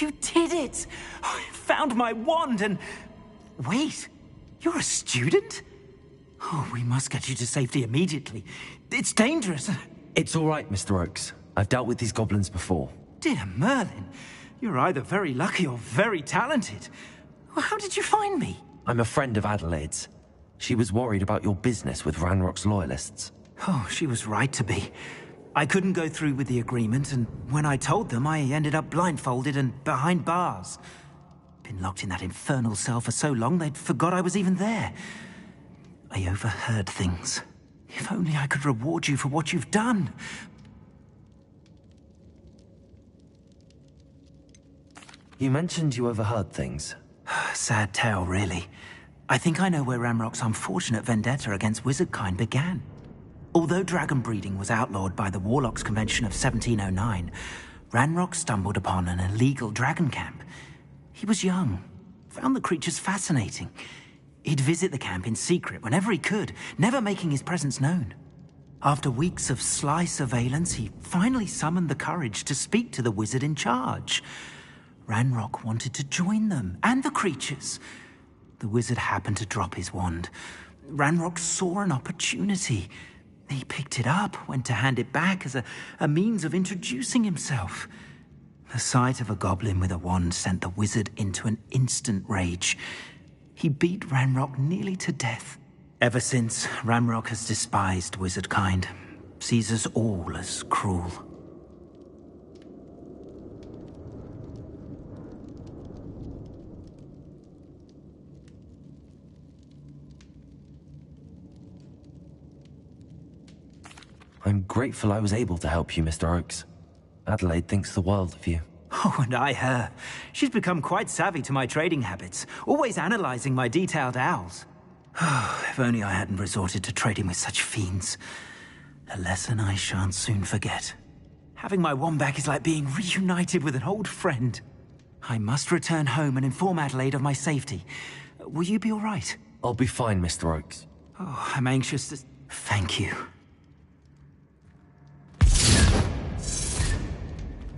You did it! I found my wand and... Wait, you're a student? Oh, we must get you to safety immediately. It's dangerous. It's all right, Mr. Oakes. I've dealt with these goblins before. Dear Merlin, you're either very lucky or very talented. Well, how did you find me? I'm a friend of Adelaide's. She was worried about your business with Ranrock's loyalists. Oh, she was right to be. I couldn't go through with the agreement, and when I told them, I ended up blindfolded and behind bars. Been locked in that infernal cell for so long, they'd forgot I was even there. I overheard things. If only I could reward you for what you've done. You mentioned you overheard things. Sad tale, really. I think I know where Ranrock's unfortunate vendetta against wizardkind began. Although dragon breeding was outlawed by the Warlocks Convention of 1709, Ranrock stumbled upon an illegal dragon camp. He was young, found the creatures fascinating. He'd visit the camp in secret whenever he could, never making his presence known. After weeks of sly surveillance, he finally summoned the courage to speak to the wizard in charge. Ranrock wanted to join them, and the creatures. The wizard happened to drop his wand. Ranrock saw an opportunity. He picked it up, went to hand it back as a means of introducing himself. The sight of a goblin with a wand sent the wizard into an instant rage. He beat Ranrock nearly to death. Ever since, Ranrock has despised wizardkind, sees us all as cruel. I'm grateful I was able to help you, Mr. Oakes. Adelaide thinks the world of you. Oh, and I her. She's become quite savvy to my trading habits, always analyzing my detailed owls. If only I hadn't resorted to trading with such fiends. A lesson I shan't soon forget. Having my wand back is like being reunited with an old friend. I must return home and inform Adelaide of my safety. Will you be all right? I'll be fine, Mr. Oakes. Oh, I'm anxious to... Thank you.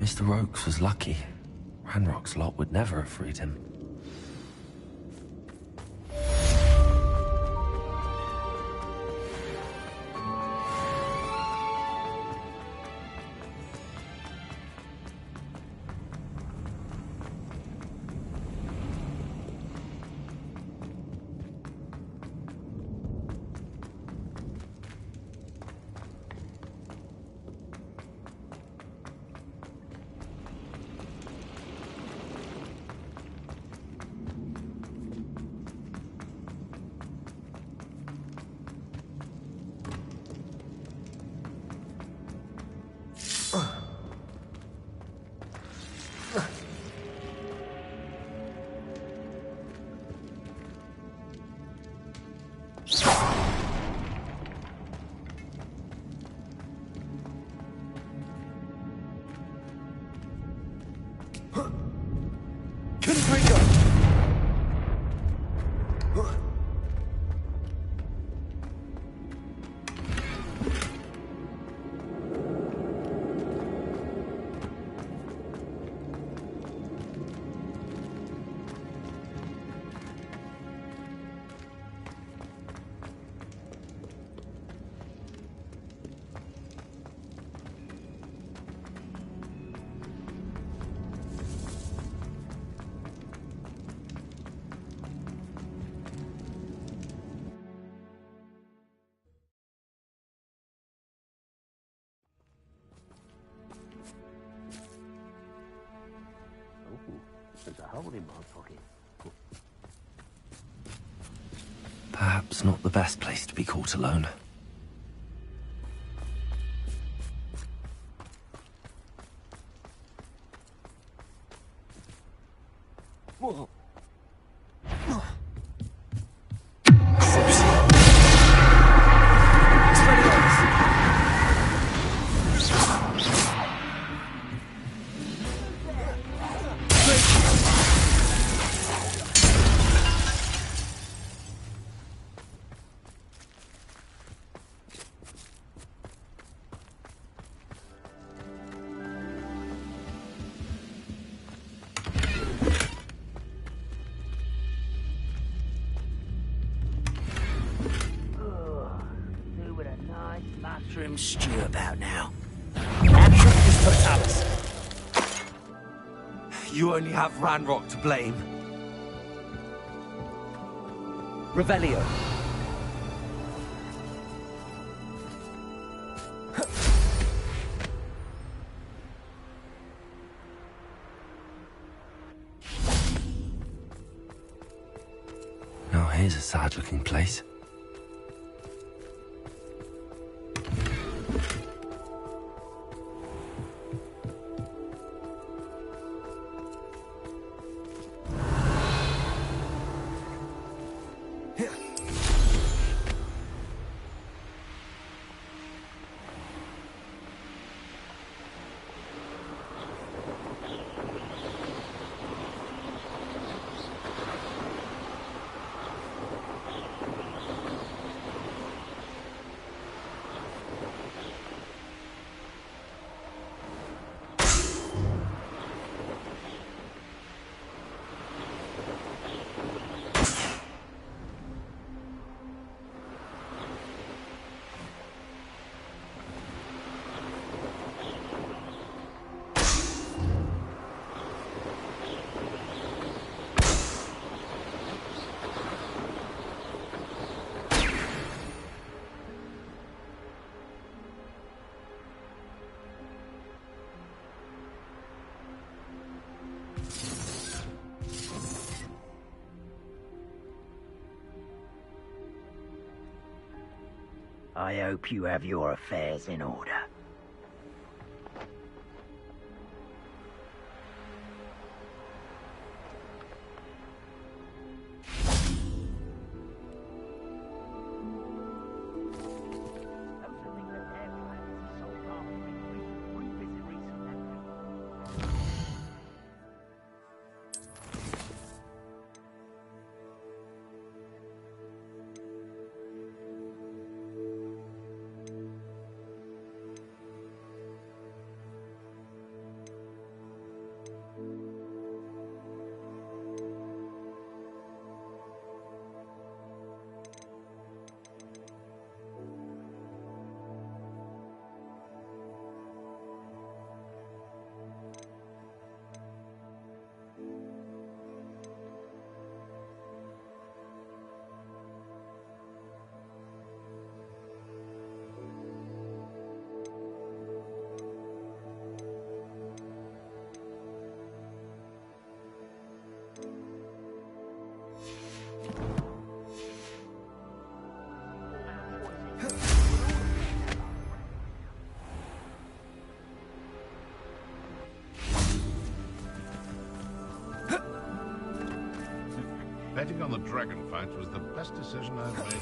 Mr. Oakes was lucky. Ranrock's lot would never have freed him. There's a hole in my pocket. Perhaps not the best place to be caught alone. Whoa. Mushroom stew about now. You only have Ranrock to blame. Revelio. Now here's a sad-looking place. I hope you have your affairs in order. Betting on the dragon fight was the best decision I've made.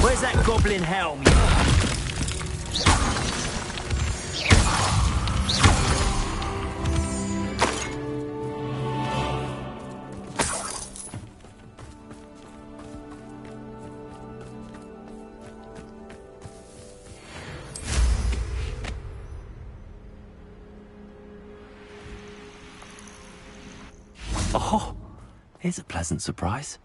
Where's that goblin helm? Oh, here's a pleasant surprise.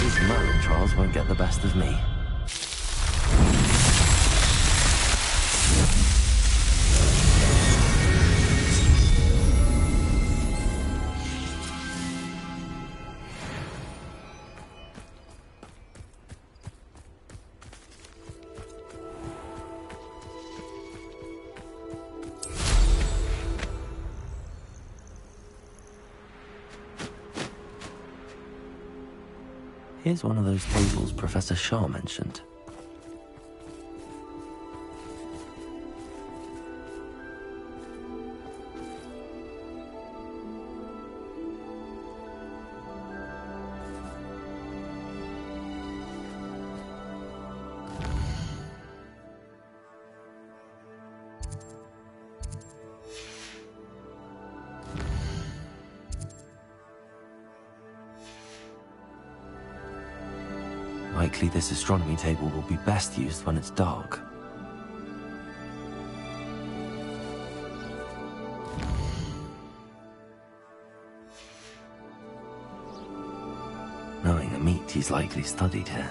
These mountain trials won't get the best of me. Here's one of those tables Professor Shaw mentioned. Likely this astronomy table will be best used when it's dark. Knowing a meat, he's likely studied here.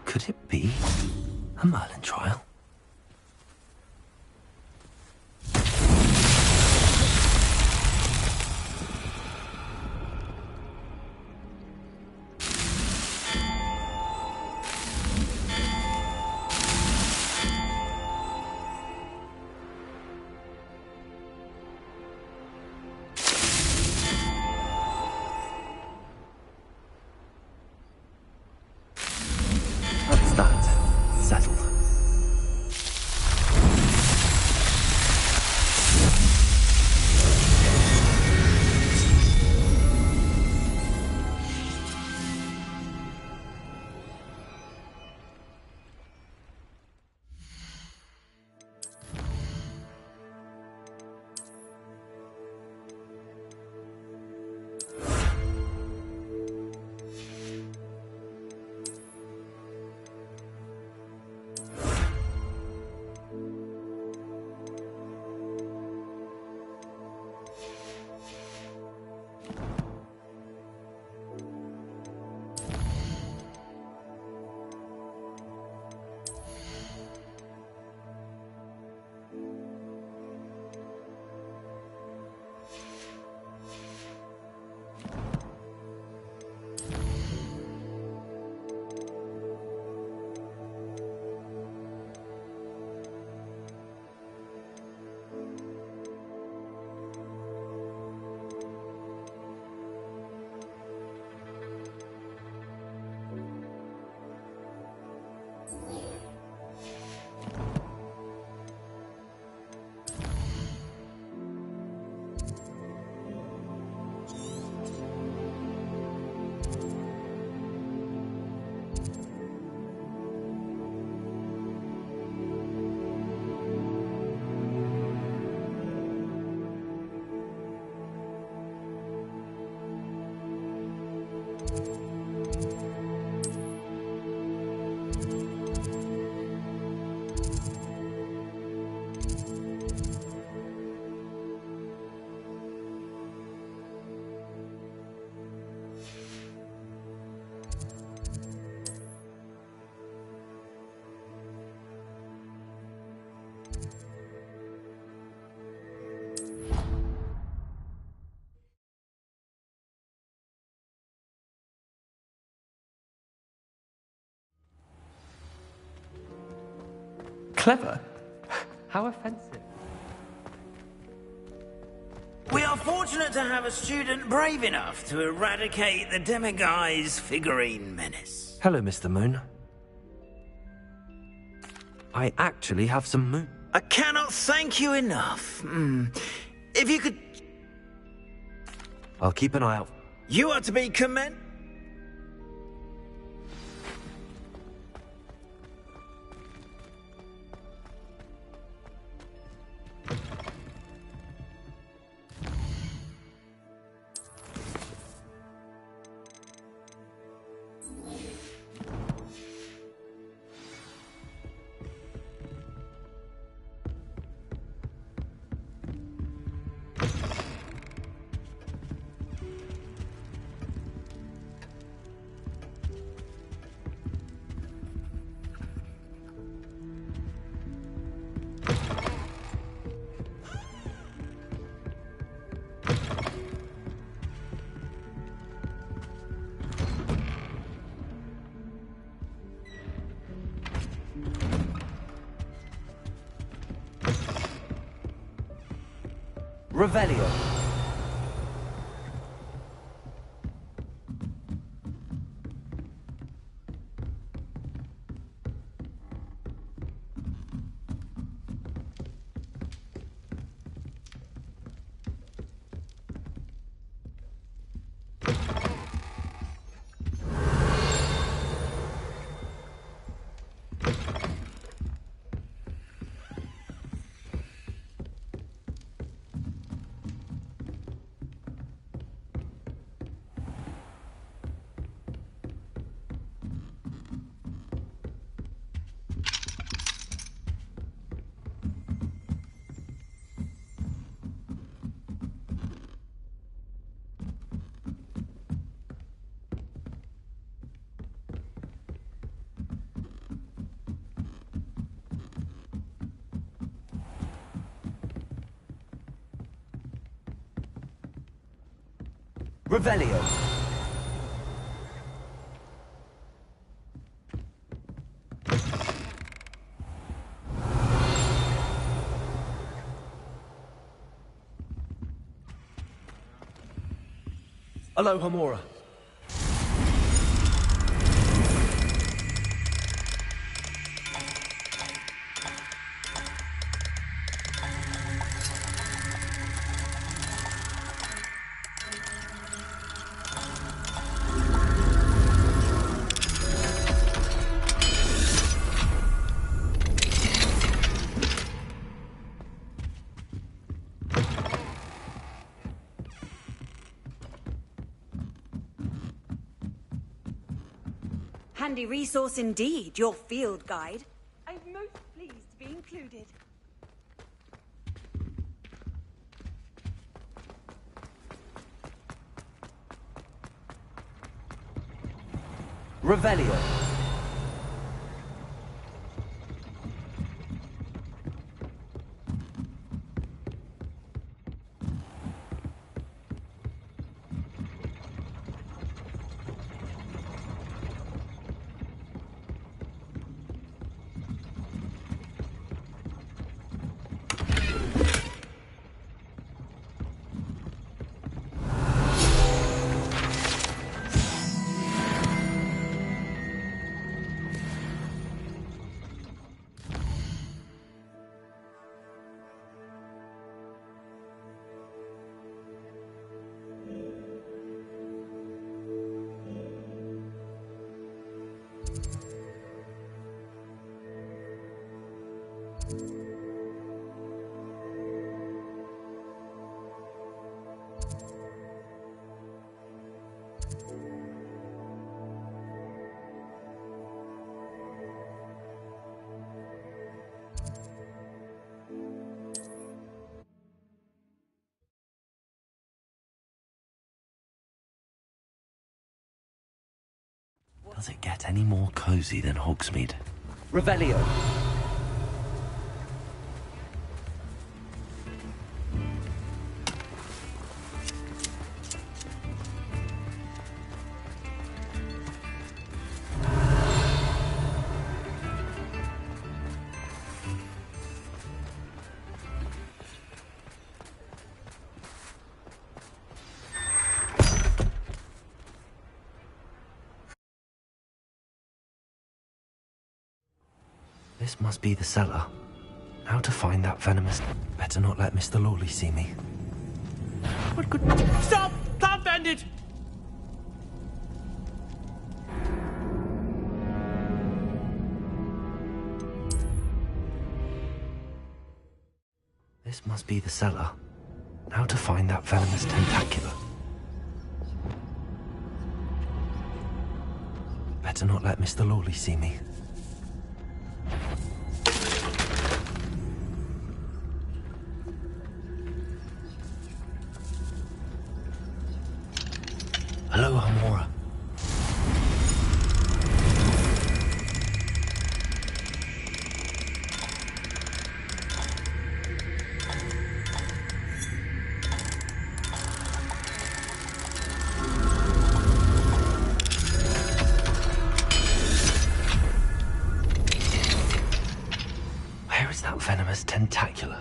Could it be a Merlin trial? That's that. Settled. Clever? How offensive. We are fortunate to have a student brave enough to eradicate the Demiguise figurine menace. Hello, Mr. Moon. I actually have some moon. I cannot thank you enough. If you could... I'll keep an eye out. You are to be commended. Revelio. Revelio. Aloha Mora. Handy resource indeed, your field guide. I'm most pleased to be included. Revelio. Does it get any more cozy than Hogsmeade? Revelio. This must be the cellar. How to find that venomous... Better not let Mr. Lawley see me. What could... Stop! Plant bandit! This must be the cellar. How to find that venomous tentacula. Better not let Mr. Lawley see me. Hello, Hamora. Where is that venomous tentacula?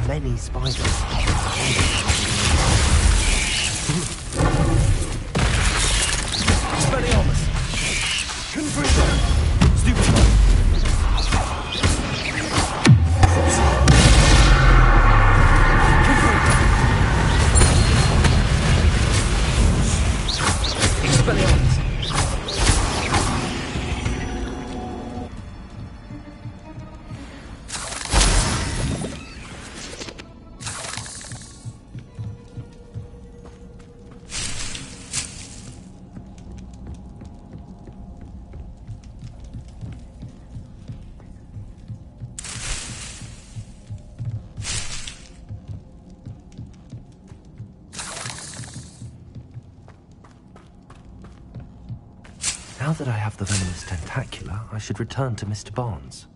Many spiders. Expelliarmus! Confringo! Stupefy! Expelliarmus! Now that I have the venomous tentacula, I should return to Mr. Barnes.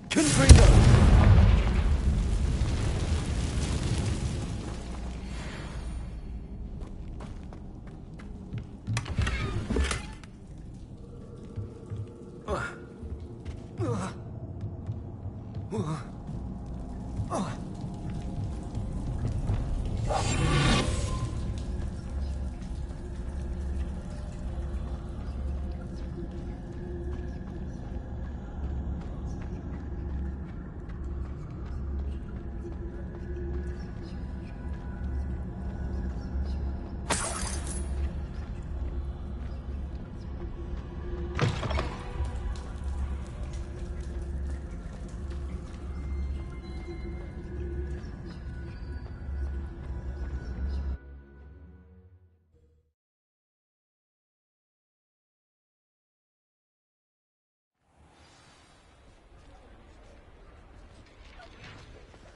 Confringo!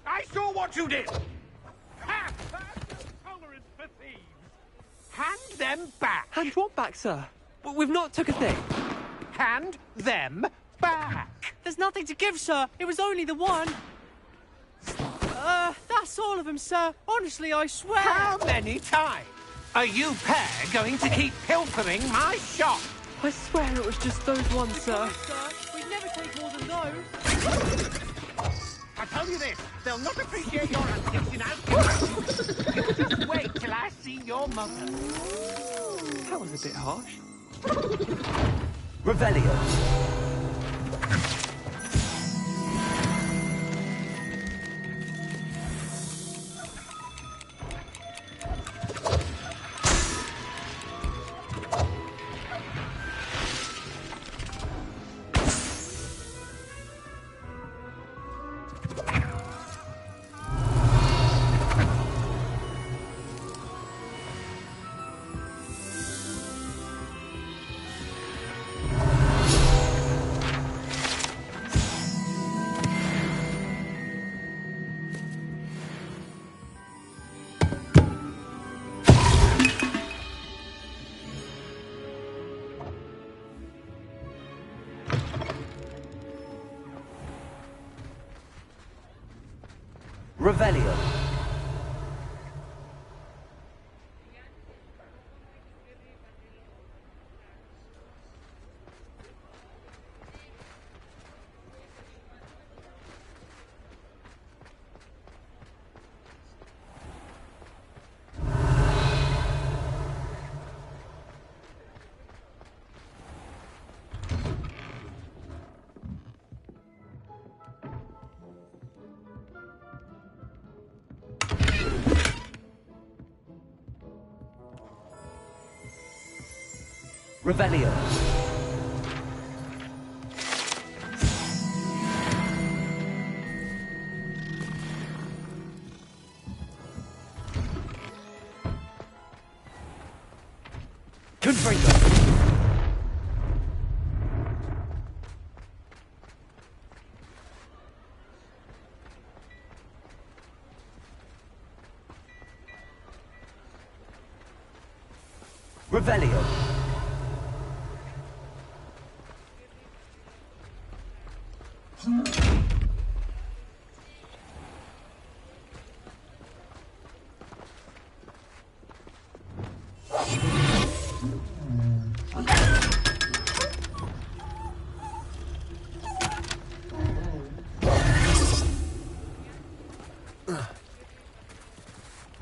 I saw what you did! Ha! Tolerance for thieves! Hand them back! Hand what back, sir? We've not took a thing. Hand them back! There's nothing to give, sir. It was only the one. That's all of them, sir. Honestly, I swear. How many times are you pair going to keep pilfering my shop? I swear it was just those ones, sir. We'd never take more than those. I tell you this, they'll not appreciate your antics in Alchemy. Just wait till I see your mother. That was a bit harsh. Revelio. Revelio. Revelio. Confringo. Revelio.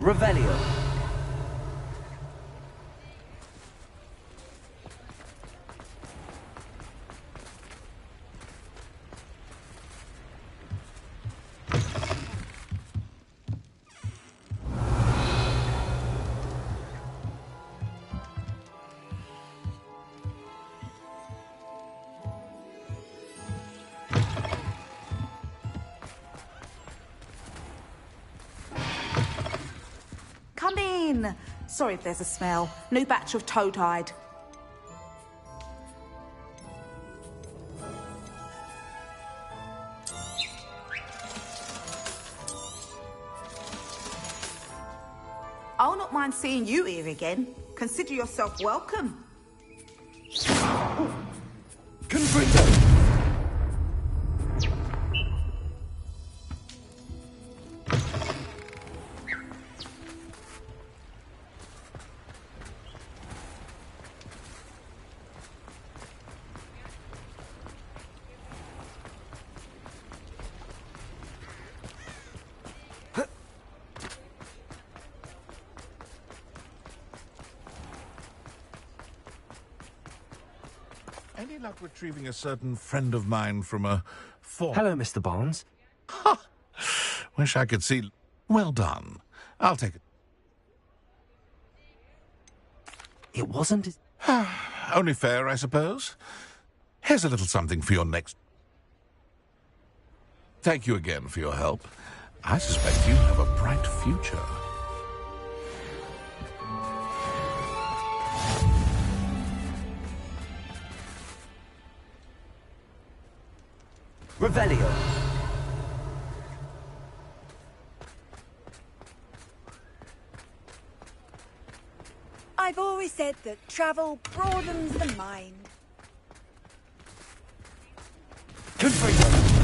Revelio. Come in. Sorry if there's a smell. New batch of toad-hide. I'll not mind seeing you here again. Consider yourself welcome. Confringo. Any luck retrieving a certain friend of mine from a fort? Hello, Mr. Barnes. Wish I could see... Well done. I'll take it. It wasn't... Only fair, I suppose. Here's a little something for your next... Thank you again for your help. I suspect you have a bright future. Revelio. I've always said that travel broadens the mind. Confringo.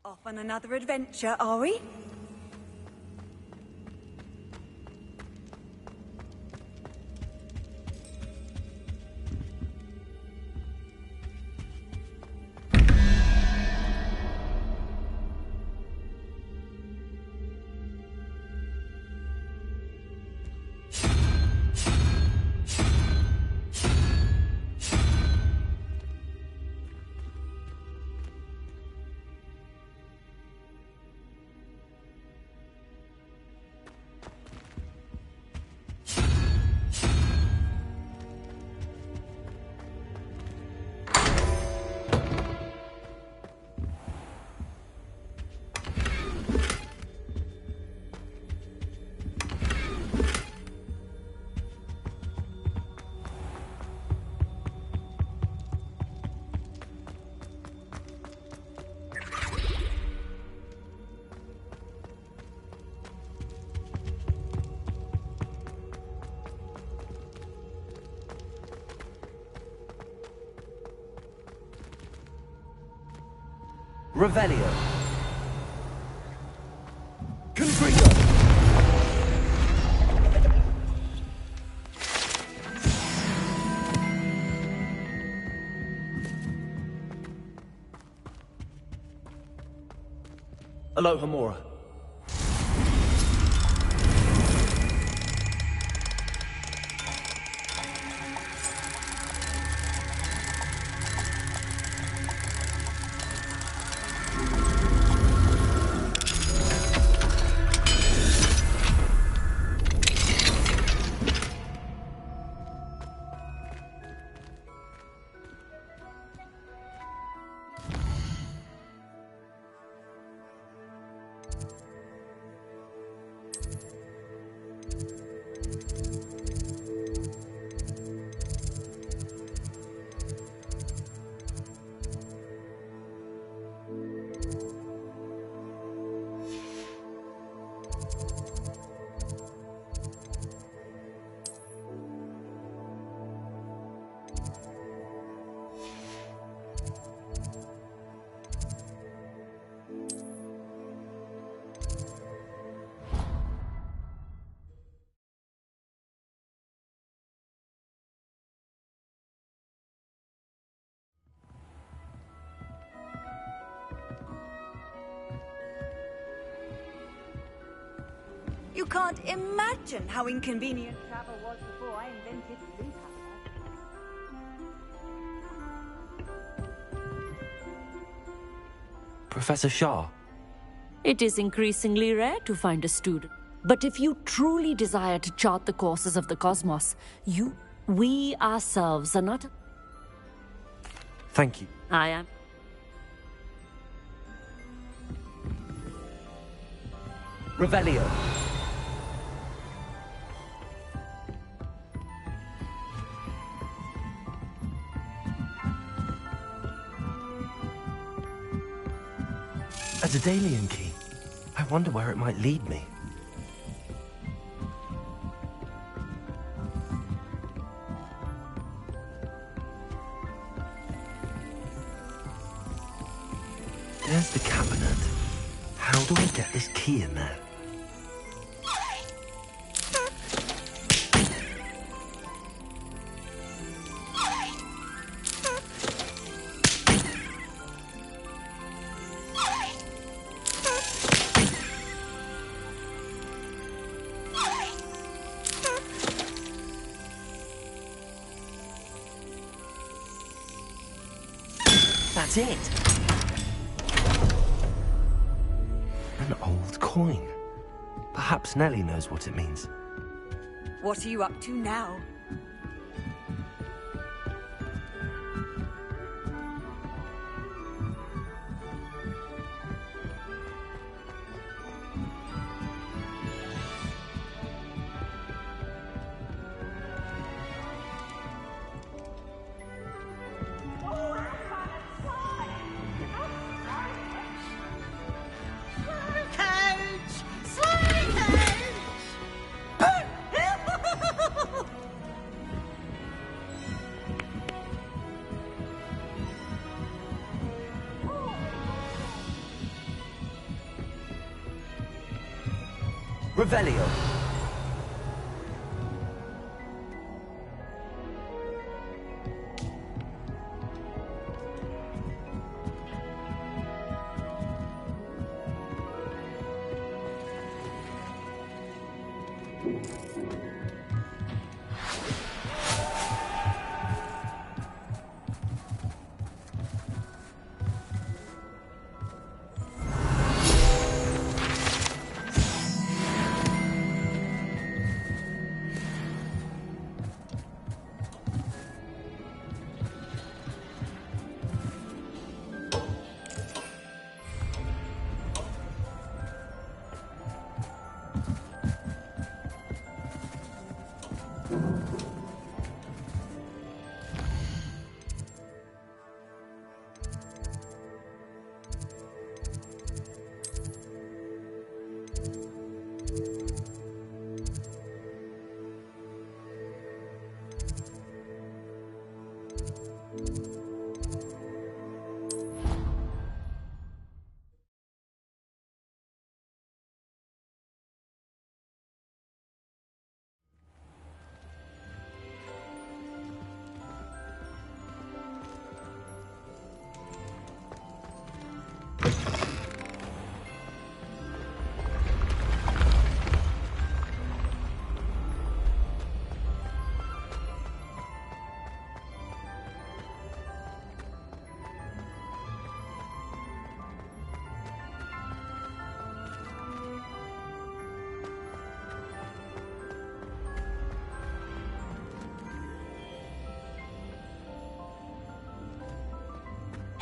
Off on another adventure, are we? Revelio. Confringo. Aloha Mora. You can't imagine how inconvenient travel was before I invented sleep Professor Shah. It is increasingly rare to find a student. But if you truly desire to chart the courses of the cosmos, we ourselves are not... Thank you. I am... Revelio. A Daedalian key. I wonder where it might lead me. There's the cabinet. How do I get this key in there? That's it. An old coin. Perhaps Nellie knows what it means. What are you up to now? Revelio.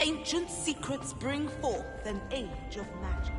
Ancient secrets bring forth an age of magic.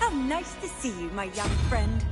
How nice to see you, my young friend.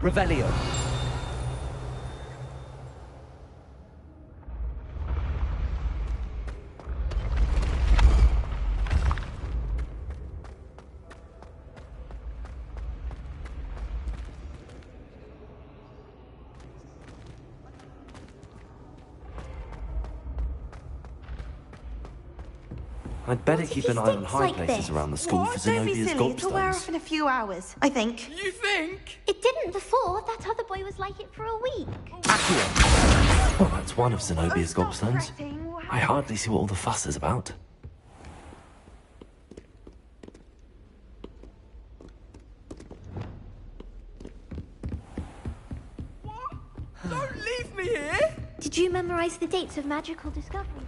Revelio. I'd better keep an eye on high places around the school for Don't be Zenobia's silly. It'll wear gobstones. off in a few hours, I think. You think? It didn't before. That other boy was like it for a week. Well, that's one of Zenobia's gobstones. I hardly see what all the fuss is about. Don't leave me here! Did you memorize the dates of magical discoveries?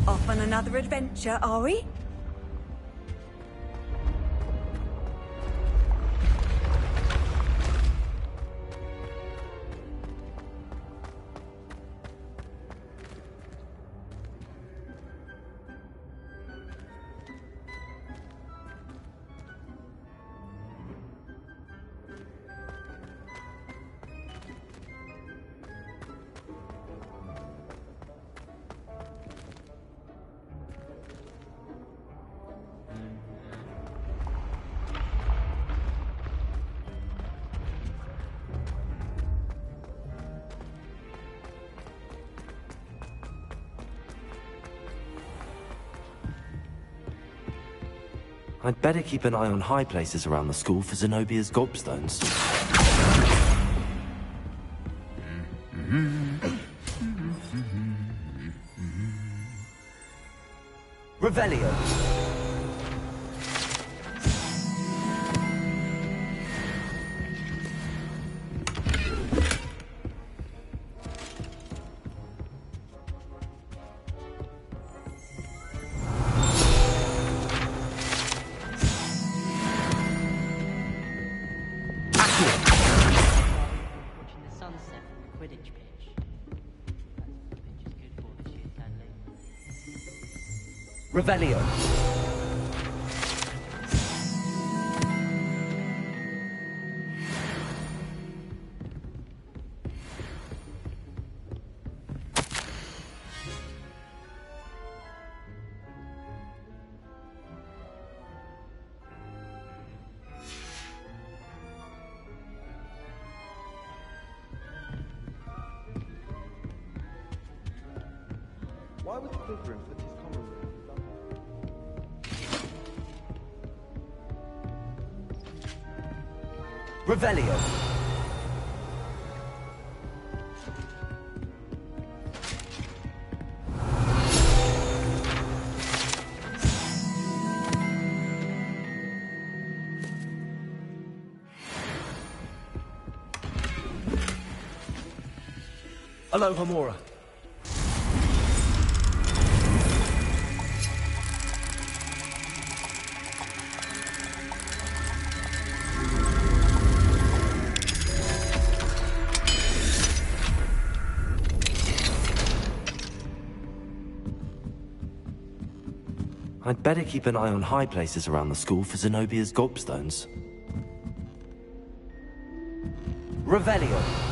Off on another adventure, are we? I'd better keep an eye on high places around the school for Zenobia's gobstones. Revelio. Watching the sunset from the Quidditch pitch. That's what the pitch is good for this year, sadly. Revelio. Why would Slytherin put these common rooms in Revelio. Aloha Mora. I'd better keep an eye on high places around the school for Zenobia's gobstones. Revelio.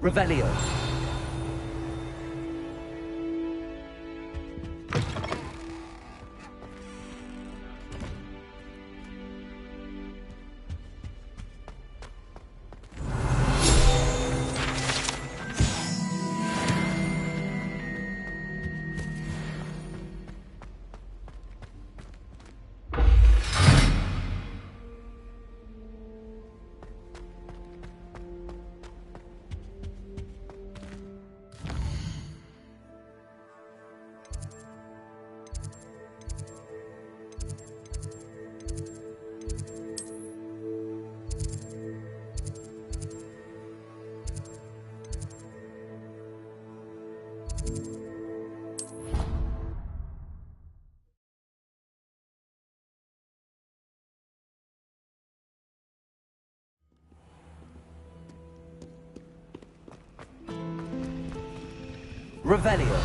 Revelio. Revelio.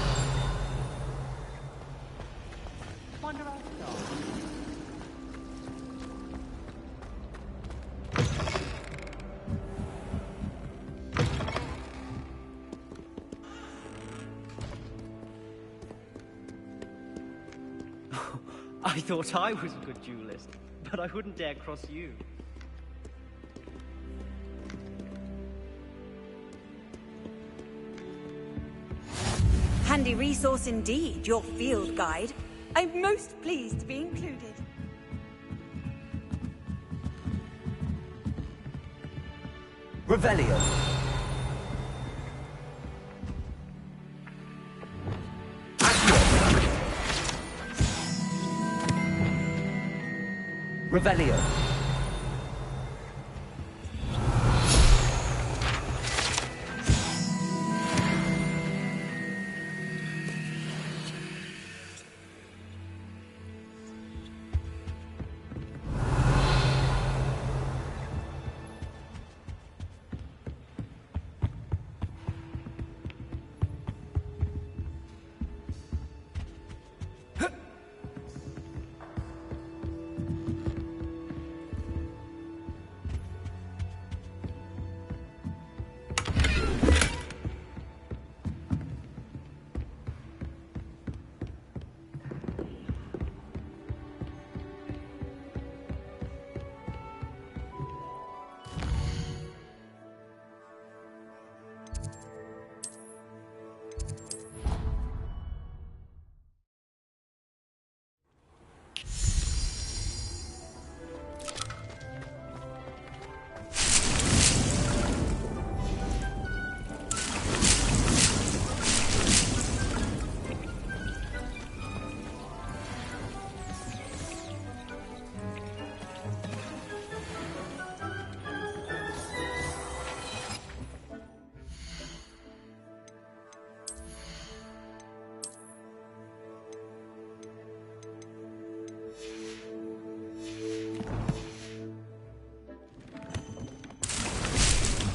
I thought I was a good duelist, but I wouldn't dare cross you. Handy resource indeed, your field guide. I'm most pleased to be included. Revelio. Revelio.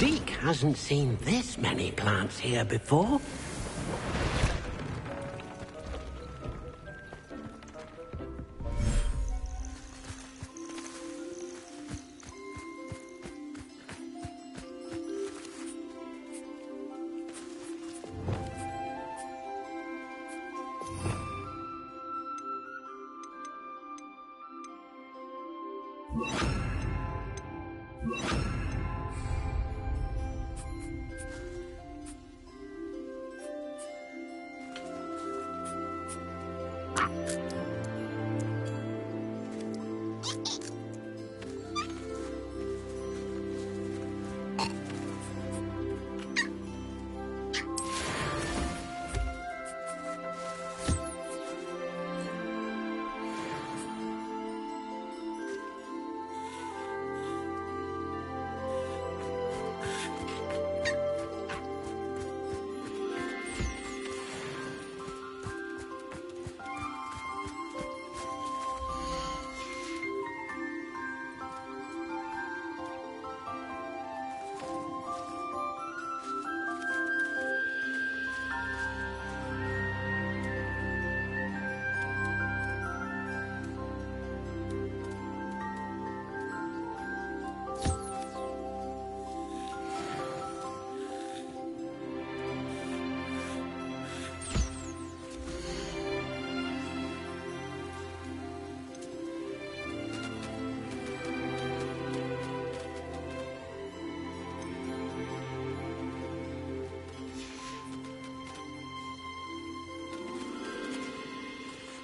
Deke hasn't seen this many plants here before.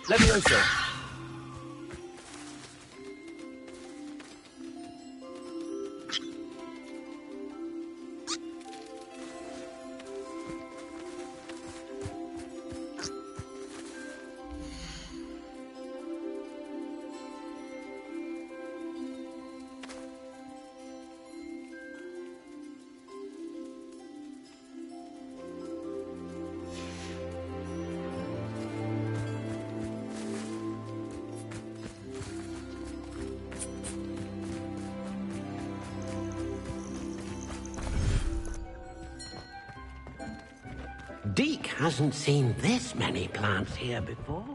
Levioso! Deke hasn't seen this many plants here before.